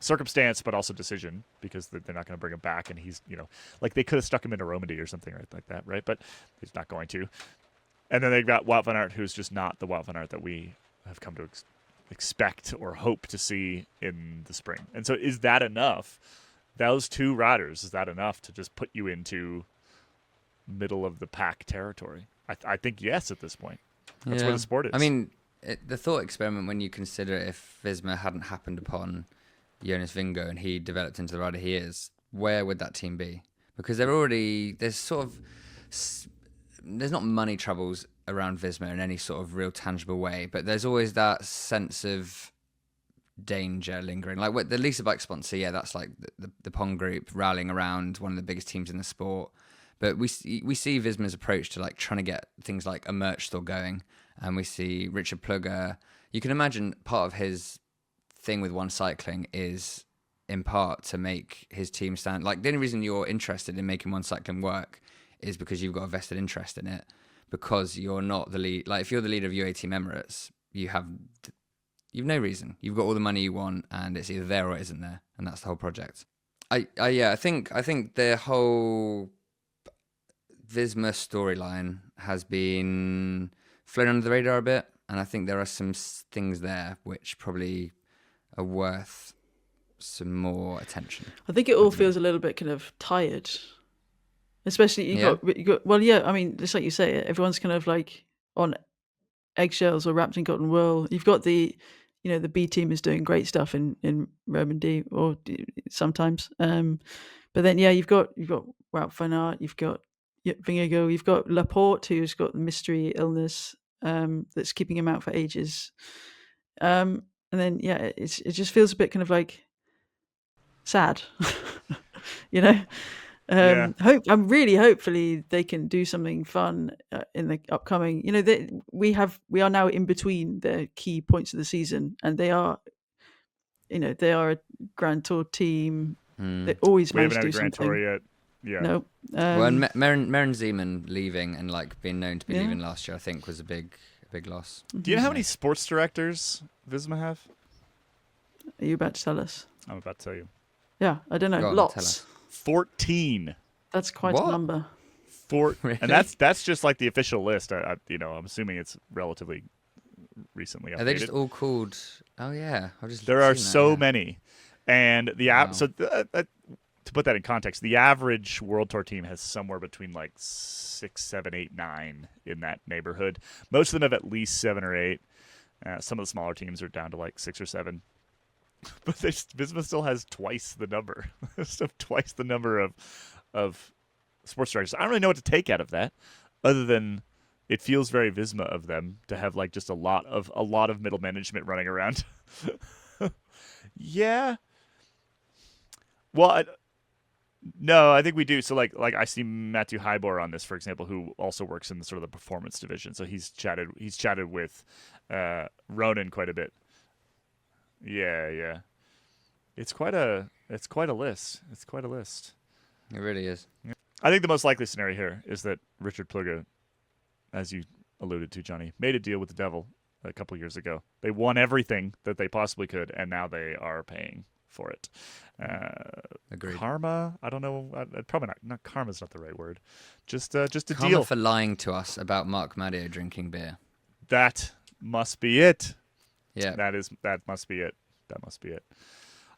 circumstance, but also decision because they're not going to bring him back, and he's like they could have stuck him into Romandie or something like that, right? But he's not going to. And then they've got Wout van Aert, who's just not the Wout van Aert that we have come to expect or hope to see in the spring. And so is that enough? Those two riders, is that enough to just put you into middle of the pack territory? I think yes at this point. That's where the sport is. I mean, the thought experiment when you consider if Visma hadn't happened upon Jonas Vingegaard and he developed into the rider he is, where would that team be? Because there's not money troubles around Visma in any sort of real tangible way, but there's always that sense of danger lingering. Like with the Lisa Bike sponsor, that's like the Pong Group rallying around one of the biggest teams in the sport. But we see Visma's approach to like trying to get things like a merch store going, and we see Richard Plugger. You can imagine part of his thing with One Cycling is in part to make his team stand. Like the only reason you're interested in making One Cycling work is because you've got a vested interest in it, because you're not the lead. Like if you're the leader of UAE Team Emirates, you've no reason. You've got all the money you want, and it's either there or it isn't there, and that's the whole project. I think the whole Visma storyline has been flown under the radar a bit, and I think there are some things there which probably are worth some more attention. I think it all feels a little bit kind of tired. Especially you got I mean, just like you say, everyone's kind of like on eggshells or wrapped in cotton wool. You've got the B team is doing great stuff in Romandie or sometimes, but then you've got Wout van Aert, you've got Vingegaard, you've got Laporte who's got the mystery illness that's keeping him out for ages, and then it just feels a bit kind of like sad, Hopefully they can do something fun in the upcoming. We are now in between the key points of the season, and they are a Grand Tour team. They always manage to do something. We haven't had a Grand Tour yet. Yeah. No. Well, Maren Zeeman leaving and like being known to be leaving last year, I think was a big loss. Do you know how many sports directors Visma have? Are you about to tell us? I'm about to tell you. Yeah, I don't know. Go on, lots. 14. That's quite a number. Really? And that's just like the official list. I'm assuming it's relatively recently updated. Are they just all called? Oh yeah, there are so many, and the app. Wow. So to put that in context, the average World Tour team has somewhere between like 6, 7, 8, 9 in that neighborhood. Most of them have at least 7 or 8. Some of the smaller teams are down to like 6 or 7. But Visma still has twice the number. Twice the number of sports directors. I don't really know what to take out of that, other than it feels very Visma of them to have like just a lot of middle management running around. Yeah. Well, no, I think we do. So like I see Matthew Hybor on this, for example, who also works in the sort of the performance division. So he's chatted with Ronan quite a bit. Yeah. It's quite a list. It's quite a list. It really is. Yeah. I think the most likely scenario here is that Richard Plugge, as you alluded to, Jonny, made a deal with the devil a couple years ago. They won everything that they possibly could, and now they are paying for it. Agreed. Karma? I don't know. Probably not. Not karma's not the right word. Just a Karma deal for lying to us about Mark Madio drinking beer. That must be it. Yeah. That must be it. That must be it.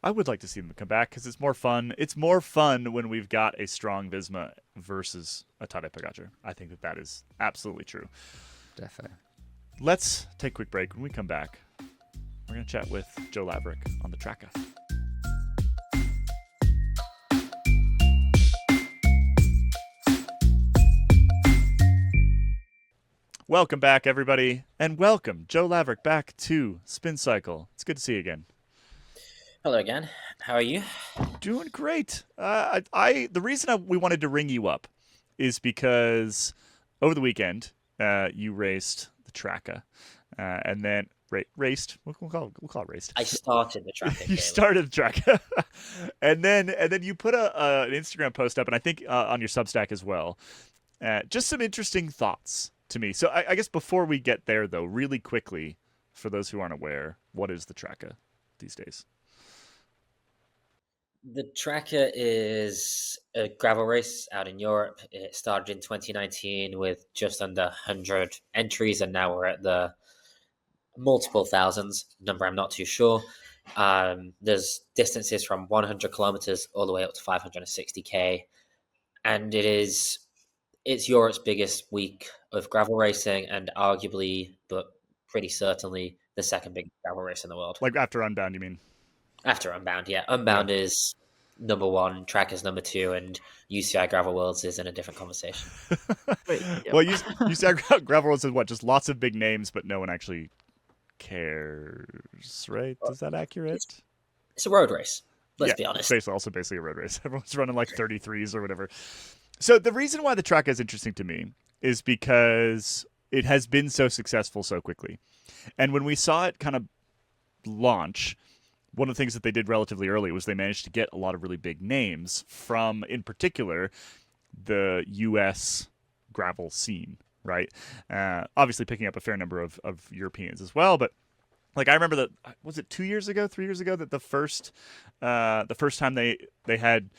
I would like to see them come back because it's more fun. It's more fun when we've got a strong Visma versus a Tadej Pogacar. I think that is absolutely true. Definitely. Let's take a quick break. When we come back, we're going to chat with Joe Laverick on the Traka. Welcome back, everybody, and welcome Joe Laverick back to Spin Cycle. It's good to see you again. Hello again. How are you? Doing great. The reason we wanted to ring you up is because over the weekend you raced the Traka, and then raced. We'll call it raced. I started the Traka. You started the Traka, and then you put an Instagram post up, and I think on your Substack as well. Just some interesting thoughts to me. So I guess before we get there, though, really quickly, for those who aren't aware, what is the Traka these days? The Traka is a gravel race out in Europe. It started in 2019 with just under 100 entries, and now we're at the multiple thousands number. I'm not too sure. There's distances from 100 kilometers all the way up to 560k, and it's Europe's biggest week of gravel racing, and arguably, but pretty certainly, the second biggest gravel race in the world. Like after Unbound, you mean? After Unbound, yeah. Unbound is number one, Traka's number two, and UCI Gravel Worlds is in a different conversation. Wait, yeah. Well, UCI Gravel Worlds is what? Just lots of big names, but no one actually cares, right? Is that accurate? It's a road race. Let's be honest. It's basically a road race. Everyone's running like 33s or whatever. So the reason why the Traka is interesting to me is because it has been so successful so quickly. And when we saw it kind of launch, one of the things that they did relatively early was they managed to get a lot of really big names from, in particular, the U.S. gravel scene, right? Obviously picking up a fair number of Europeans as well, but like I remember that, was it 3 years ago that the first time they had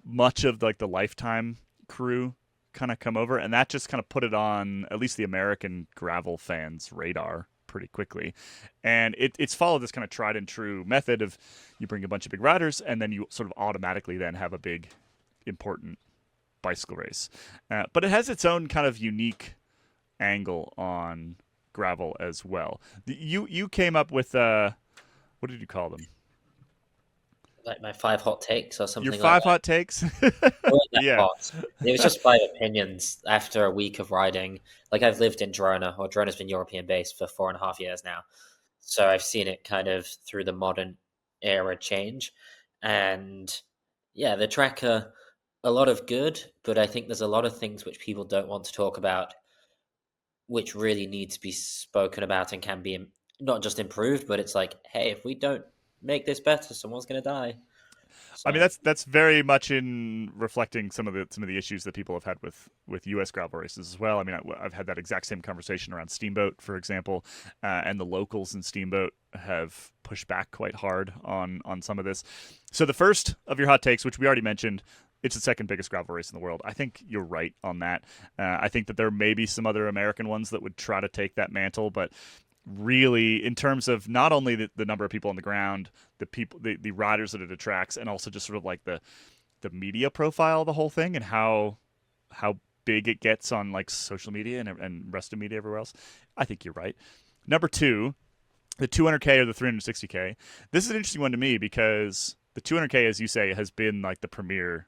much of like the Lifetime crew kind of come over, and that just kind of put it on at least the American gravel fans' radar pretty quickly. And it's followed this kind of tried and true method of you bring a bunch of big riders and then you sort of automatically then have a big important bicycle race. But it has its own kind of unique angle on gravel as well. You came up with what did you call them? Like my 5 hot takes or something. Your 5 hot takes? Yeah. Hot. It was just 5 opinions after a week of riding. Like I've lived in Girona, or Girona's been European based for 4.5 years now. So I've seen it kind of through the modern era change. And yeah, the Traka, a lot of good, but I think there's a lot of things which people don't want to talk about, which really need to be spoken about and can be not just improved, but it's like, hey, if we don't make this better, someone's going to die. So. I mean, that's very much in reflecting some of the issues that people have had with U.S. gravel races as well. I mean, I've had that exact same conversation around Steamboat, for example, and the locals in Steamboat have pushed back quite hard on some of this. So the first of your hot takes, which we already mentioned, it's the second biggest gravel race in the world. I think you're right on that. I think that there may be some other American ones that would try to take that mantle, but really, in terms of not only the number of people on the ground, the riders that it attracts, and also just sort of like the the media profile of the whole thing and how big it gets on like social media and rest of media everywhere else. I think you're right. Number 2, the 200K or the 360K. This is an interesting one to me because the 200K, as you say, has been like the premier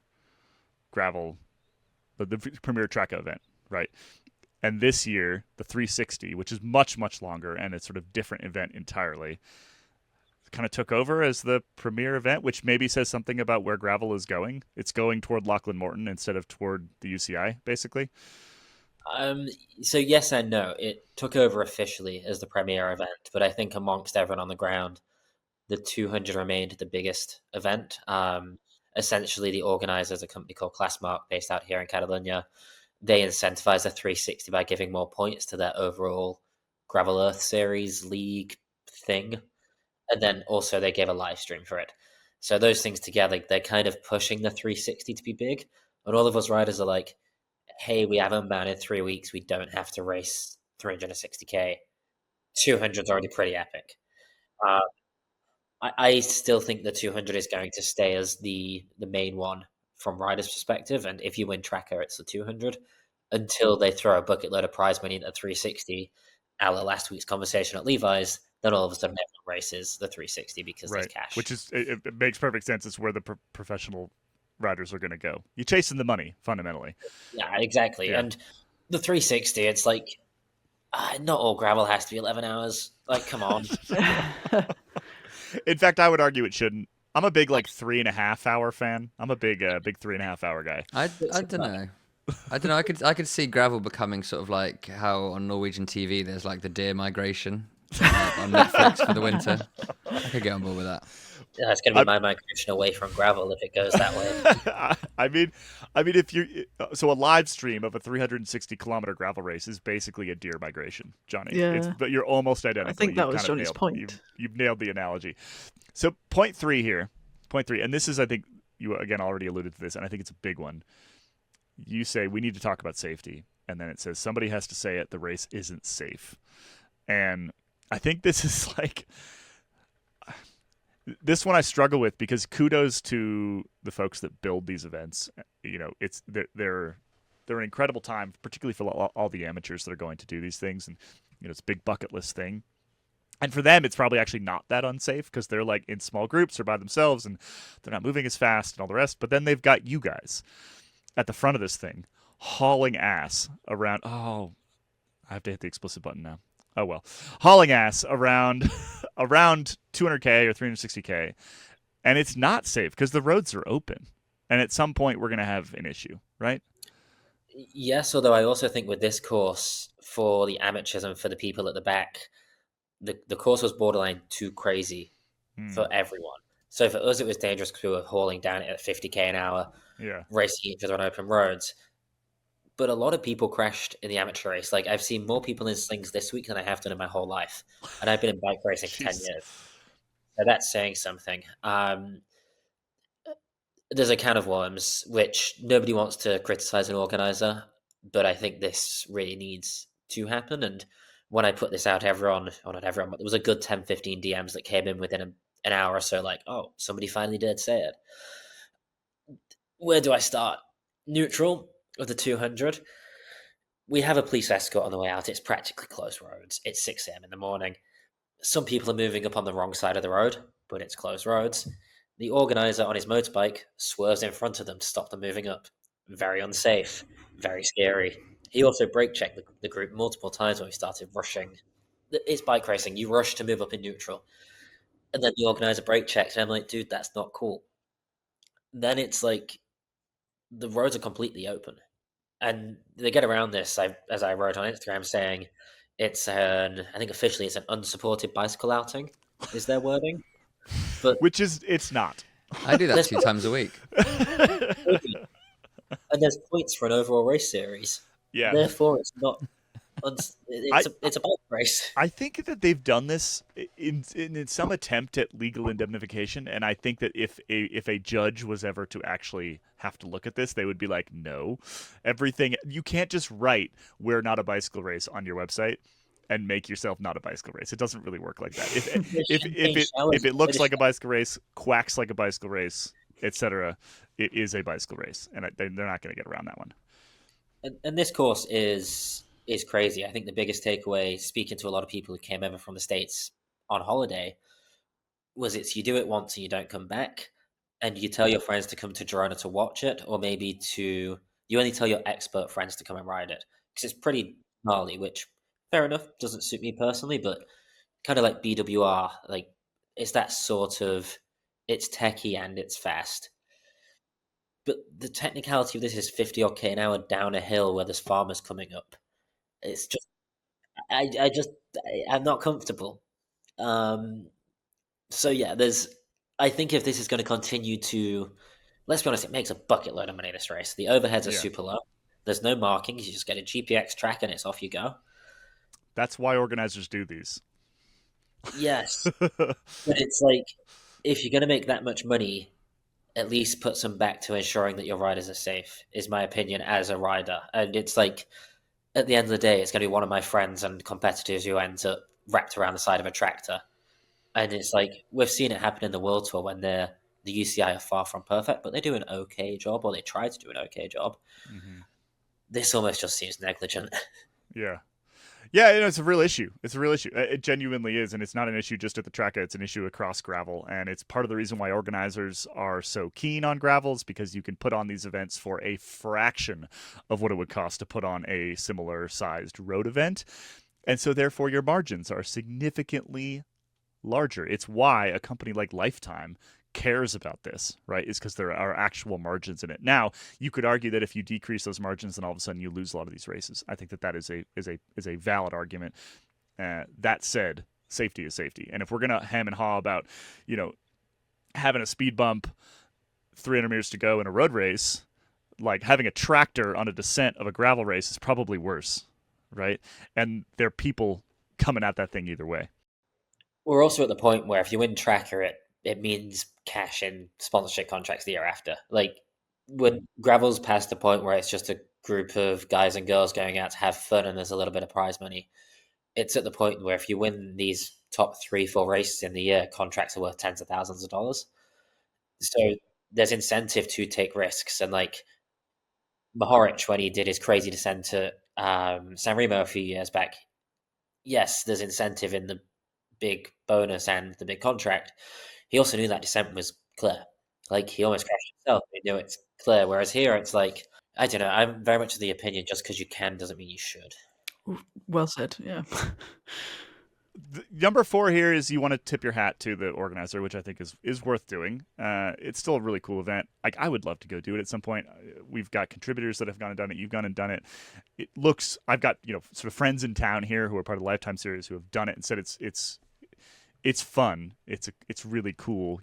gravel, the premier Traka event, right? And this year, the 360, which is much, much longer and it's sort of different event entirely, kind of took over as the premier event, which maybe says something about where gravel is going. It's going toward Lachlan Morton instead of toward the UCI, basically. So yes and no. It took over officially as the premier event, but I think amongst everyone on the ground, the 200 remained the biggest event. Essentially, the organizers, a company called Classmark, based out here in Catalonia, they incentivize the 360 by giving more points to their overall Gravel Earth Series league thing. And then also they gave a live stream for it. So those things together, they're kind of pushing the 360 to be big. And all of us riders are like, hey, we have Unbound in 3 weeks. We don't have to race 360K. 200's already pretty epic. I still think the 200 is going to stay as the main one from riders' perspective. And if you win Traka, it's the 200 until they throw a bucket load of prize money into 360. A la last week's conversation at Levi's, then all of a sudden everyone races the 360 because there's cash. Which is, it makes perfect sense. It's where the professional riders are going to go. You're chasing the money, fundamentally. Yeah, exactly. Yeah. And the 360, it's like, not all gravel has to be 11 hours. Like, come on. In fact, I would argue it shouldn't. I'm a big 3.5 hour fan. I'm a big 3.5 hour guy. I don't know. I don't know. I could see gravel becoming sort of like how on Norwegian TV there's like the deer migration on Netflix for the winter. I could get on board with that. Yeah, it's going to be my migration away from gravel if it goes that way. I mean, if so a live stream of a 360 kilometer gravel race is basically a deer migration, Jonny. Yeah. But you're almost identical. I think that was Jonny's point. You've nailed the analogy. So point 3 here, and this is, I think you again already alluded to this, and I think it's a big one. You say we need to talk about safety, and then it says somebody has to say it. The race isn't safe, and I think this is this one I struggle with because kudos to the folks that build these events. You know, they're an incredible time, particularly for all the amateurs that are going to do these things, and it's a big bucket list thing. And for them, it's probably actually not that unsafe because they're like in small groups or by themselves, and they're not moving as fast and all the rest. But then they've got you guys at the front of this thing, hauling ass around. Oh, I have to hit the explicit button now. Oh, well. Hauling ass around 200K or 360K. And it's not safe because the roads are open. And at some point, we're going to have an issue, right? Yes, although I also think with this course, for the amateurs and for the people at the back, the course was borderline too crazy for everyone. So for us, it was dangerous because we were hauling down at 50K an hour, racing each other on open roads. But a lot of people crashed in the amateur race. Like, I've seen more people in slings this week than I have done in my whole life. And I've been in bike racing for 10 years. So that's saying something. There's a can of worms, which nobody wants to criticize an organizer, but I think this really needs to happen. And when I put this out, not everyone, but there was a good 10, 15 DMs that came in within an hour or so, like, oh, somebody finally did say it. Where do I start? Neutral of the 200. We have a police escort on the way out. It's practically closed roads. It's 6 a.m. in the morning. Some people are moving up on the wrong side of the road, but it's closed roads. The organizer on his motorbike swerves in front of them to stop them moving up. Very unsafe, very scary. He also brake checked the group multiple times when we started rushing. It's bike racing. You rush to move up in neutral. And then the organizer brake checks, and I'm like, dude, that's not cool. Then it's like the roads are completely open. And they get around this, as I wrote on Instagram, saying it's I think officially it's an unsupported bicycle outing, is their wording. But it's not. I do that 2 times a week. And there's points for an overall race series. Yeah. Therefore, it's not. It's a bike race. I think that they've done this in some attempt at legal indemnification, and I think that if a judge was ever to actually have to look at this, they would be like, no, everything. You can't just write "we're not a bicycle race" on your website and make yourself not a bicycle race. It doesn't really work like that. If it looks like a bicycle race, quacks like a bicycle race, etc., it is a bicycle race, and they're not going to get around that one. And this course is crazy. I think the biggest takeaway, speaking to a lot of people who came over from the States on holiday, was it's you do it once and you don't come back, and you tell your friends to come to Girona to watch it, or maybe you only tell your expert friends to come and ride it, because it's pretty gnarly, which fair enough, doesn't suit me personally, but kind of like BWR, like it's that sort of, it's techie and it's fast. But the technicality of this is 50 odd k an hour down a hill where there's farmers coming up. It's just, I'm not comfortable. So yeah, I think if this is going to continue to, let's be honest, it makes a bucket load of money, this race. The overheads are super low. There's no markings. You just get a GPX track and it's off you go. That's why organizers do these. Yes. But it's like, if you're going to make that much money, at least put some back to ensuring that your riders are safe, is my opinion as a rider. And it's like, at the end of the day, it's going to be one of my friends and competitors who ends up wrapped around the side of a tractor. And it's like, we've seen it happen in the World Tour when the UCI are far from perfect, but they do an okay job, or they try to do an okay job. Mm-hmm. This almost just seems negligent. Yeah. Yeah, it's a real issue. It's a real issue. It genuinely is, and it's not an issue just at the Traka. It's an issue across gravel, and it's part of the reason why organizers are so keen on gravels, because you can put on these events for a fraction of what it would cost to put on a similar-sized road event, and so therefore your margins are significantly larger. It's why a company like Lifetime cares about this, right? Is because there are actual margins in it. Now, you could argue that if you decrease those margins, then all of a sudden you lose a lot of these races. I think that is a valid argument. That said, safety is safety, and if we're gonna hem and haw about, having a speed bump 300 meters to go in a road race, like having a tractor on a descent of a gravel race is probably worse, right? And there are people coming at that thing either way. We're also at the point where if you win Traka, it means cash in sponsorship contracts the year after. Like, when gravel's past the point where it's just a group of guys and girls going out to have fun and there's a little bit of prize money, it's at the point where if you win these top 3-4 races in the year, contracts are worth tens of thousands of dollars. So there's incentive to take risks. And like Mohoric, when he did his crazy descent to San Remo a few years back, yes, there's incentive in the big bonus and the big contract. He also knew that descent was clear. Like, he almost crashed himself. He knew it's clear. Whereas here, it's like, I don't know. I'm very much of the opinion just because you can doesn't mean you should. Well said. Yeah. Number 4 here is you want to tip your hat to the organizer, which I think is worth doing. It's still a really cool event. Like, I would love to go do it at some point. We've got contributors that have gone and done it. You've gone and done it. I've got sort of friends in town here who are part of the Lifetime series who have done it and said it's fun. It's really cool.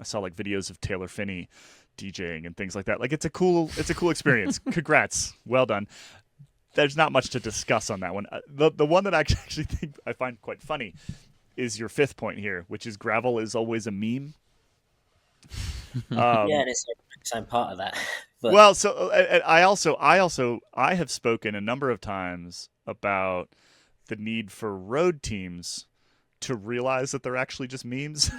I saw like videos of Taylor Finney DJing and things like that. Like, it's a cool experience. Congrats, well done. There's not much to discuss on that one. The one that I actually think I find quite funny is your 5th point here, which is gravel is always a meme. Yeah, and I'm part of that. But... Well, so I have spoken a number of times about the need for road teams to realize that they're actually just memes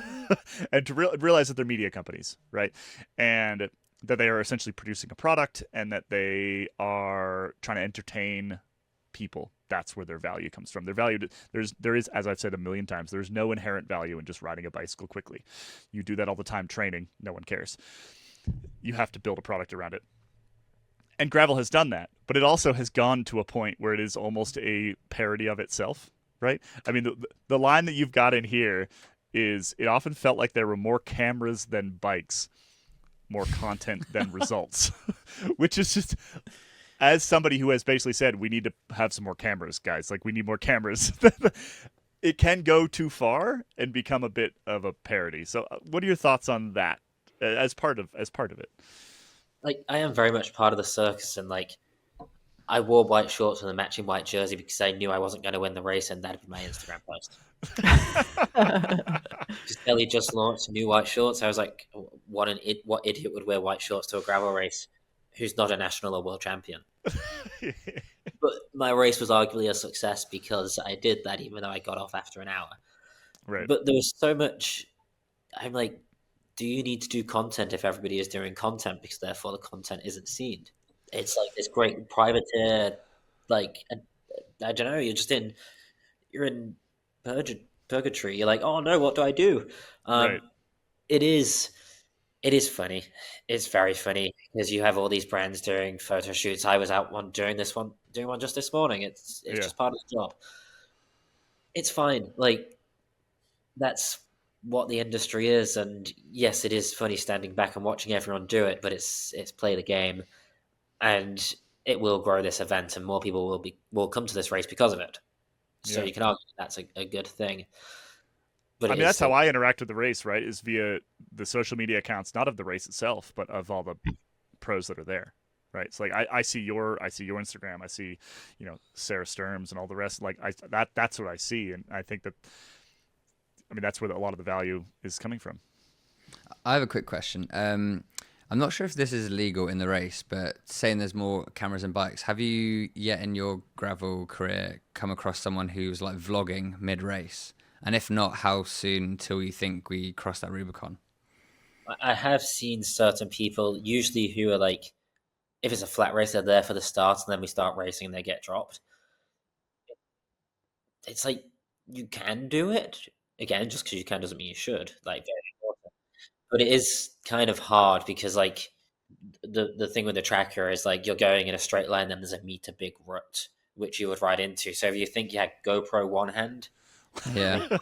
and to realize that they're media companies, right? And that they are essentially producing a product and that they are trying to entertain people. That's where their value comes from. Their value, there is, as I've said a million times, there's no inherent value in just riding a bicycle quickly. You do that all the time training, no one cares. You have to build a product around it. And gravel has done that, but it also has gone to a point where it is almost a parody of itself, right? I mean, the line that you've got in here is, it often felt like there were more cameras than bikes, more content than results, which is just, as somebody who has basically said, we need to have some more cameras, guys. Like, we need more cameras. It can go too far and become a bit of a parody. So what are your thoughts on that as part of it? Like, I am very much part of the circus, and like, I wore white shorts and a matching white jersey because I knew I wasn't going to win the race, and that'd be my Instagram post. Caley just launched new white shorts. I was like, what idiot would wear white shorts to a gravel race who's not a national or world champion? But my race was arguably a success because I did that, even though I got off after an hour. Right. But there was so much. I'm like, do you need to do content if everybody is doing content because therefore the content isn't seen? It's like this great privateer, like I don't know. You're in purgatory. You're like, oh no, what do I do? Right. It is funny. It's very funny because you have all these brands doing photo shoots. I was out doing one just this morning. It's just part of the job. It's fine. Like, that's what the industry is, and yes, it is funny standing back and watching everyone do it, but it's play the game, and it will grow this event, and more people will come to this race because of it. So you can argue that's a good thing. But I mean, that's how I interact with the race, right? Is via the social media accounts, not of the race itself, but of all the pros that are there, right? It's like I see your Instagram, I see, Sarah Sturm's and all the rest. Like that's what I see, and I think that, I mean, that's where a lot of the value is coming from. I have a quick question. I'm not sure if this is legal in the race, but saying there's more cameras and bikes, have you yet in your gravel career come across someone who's like vlogging mid-race? And if not, how soon till you think we cross that Rubicon? I have seen certain people, usually who are like, if it's a flat race, they're there for the start, and then we start racing and they get dropped. It's like, you can do it. Again, just because you can doesn't mean you should. Like, very important. But it is kind of hard because, like, the thing with the tracker is, like, you're going in a straight line, then there's a meter big rut, which you would ride into. So if you think you had GoPro one hand, yeah.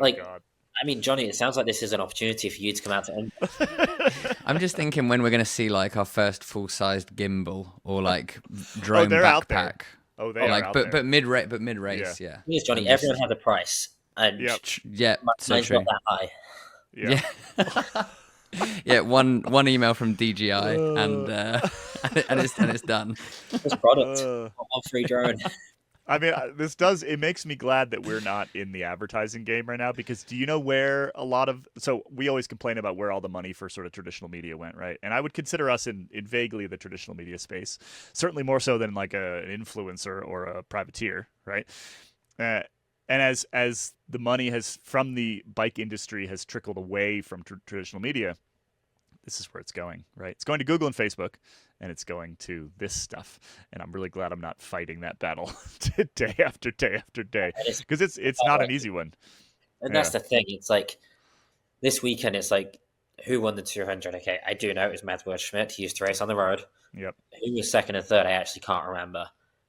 like, God. I mean, Jonny, it sounds like this is an opportunity for you to come out to I'm just thinking when we're going to see like our first full-sized gimbal or like drone backpack. Oh, they are out there. But Yeah. mid-race, yeah. Yes, Jonny, everyone has a price. And mine's not that high. Yeah. Yeah, one email from DJI and it's done. This product, one free drone. I mean, it makes me glad that we're not in the advertising game right now, because do you know where so we always complain about where all the money for sort of traditional media went, right? And I would consider us in vaguely the traditional media space, certainly more so than like an influencer or a privateer, right? And as the money from the bike industry has trickled away from traditional media, this is where it's going, right? It's going to Google and Facebook, and it's going to this stuff. And I'm really glad I'm not fighting that battle day after day after day, because it's not an easy one. And that's the thing. It's like this weekend, it's like, who won the 200? Okay, I do know it was Mads Schmidt. He used to race on the road. Yep. Who was second and third? I actually can't remember.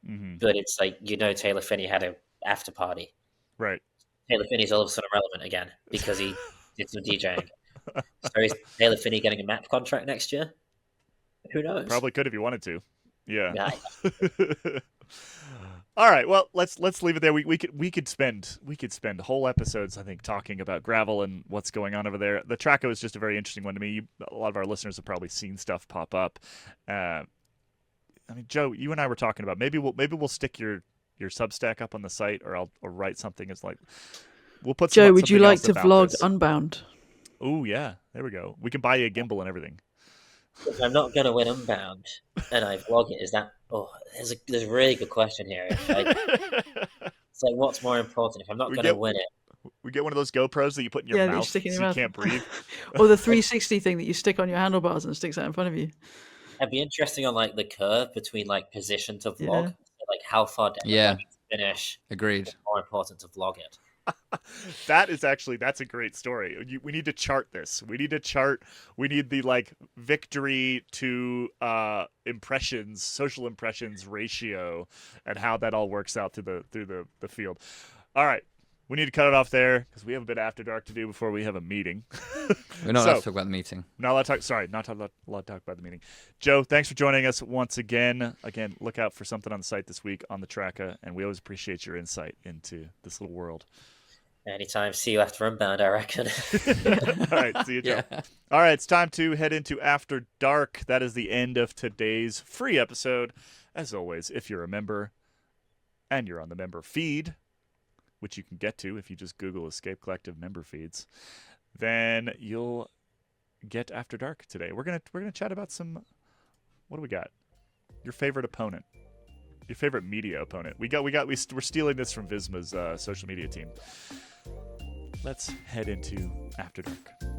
Mm-hmm. But it's like, Taylor Phinney had an after party. Right. Taylor Phinney's all of a sudden relevant again because he did some DJing. So is Taylor Phinney getting a map contract next year? Who knows? Probably could if you wanted to. Yeah. All right. Well, let's leave it there. We could spend whole episodes, I think, talking about gravel and what's going on over there. The Traka is just a very interesting one to me. A lot of our listeners have probably seen stuff pop up. I mean, Joe, you and I were talking about maybe we'll stick your Substack up on the site, or I'll write something. It's like, we'll put. Joe, would you like to vlog Unbound? Oh yeah, there we go. We can buy you a gimbal and everything. If I'm not going to win Unbound and I vlog it, is that? Oh, there's a really good question here. It's like, what's more important? If I'm not going to win it, we get one of those GoPros that you put in your mouth so you can't breathe, or the 360 thing that you stick on your handlebars and sticks out in front of you. It'd be interesting on like the curve between like position to vlog, like how far down you finish. Agreed. It's more important to vlog it. That's a great story. We need to chart this. We need the like victory to impressions, social impressions ratio, and how that all works out through the field. All right. We need to cut it off there because we have a bit after dark to do before we have a meeting. We're not allowed to talk about the meeting. Not allowed to talk. Sorry, not allowed to talk about the meeting. Joe, thanks for joining us once again. Again, look out for something on the site this week on the Traka, and we always appreciate your insight into this little world. Anytime. See you after Unbound, I reckon. All right, see you, Joe. Yeah. All right, it's time to head into After Dark. That is the end of today's free episode. As always, if you're a member and you're on the member feed, which you can get to if you just Google Escape Collective member feeds, then you'll get After Dark today. We're gonna chat about some. What do we got? Your favorite opponent, your favorite media opponent. We're stealing this from Visma's social media team. Let's head into After Dark.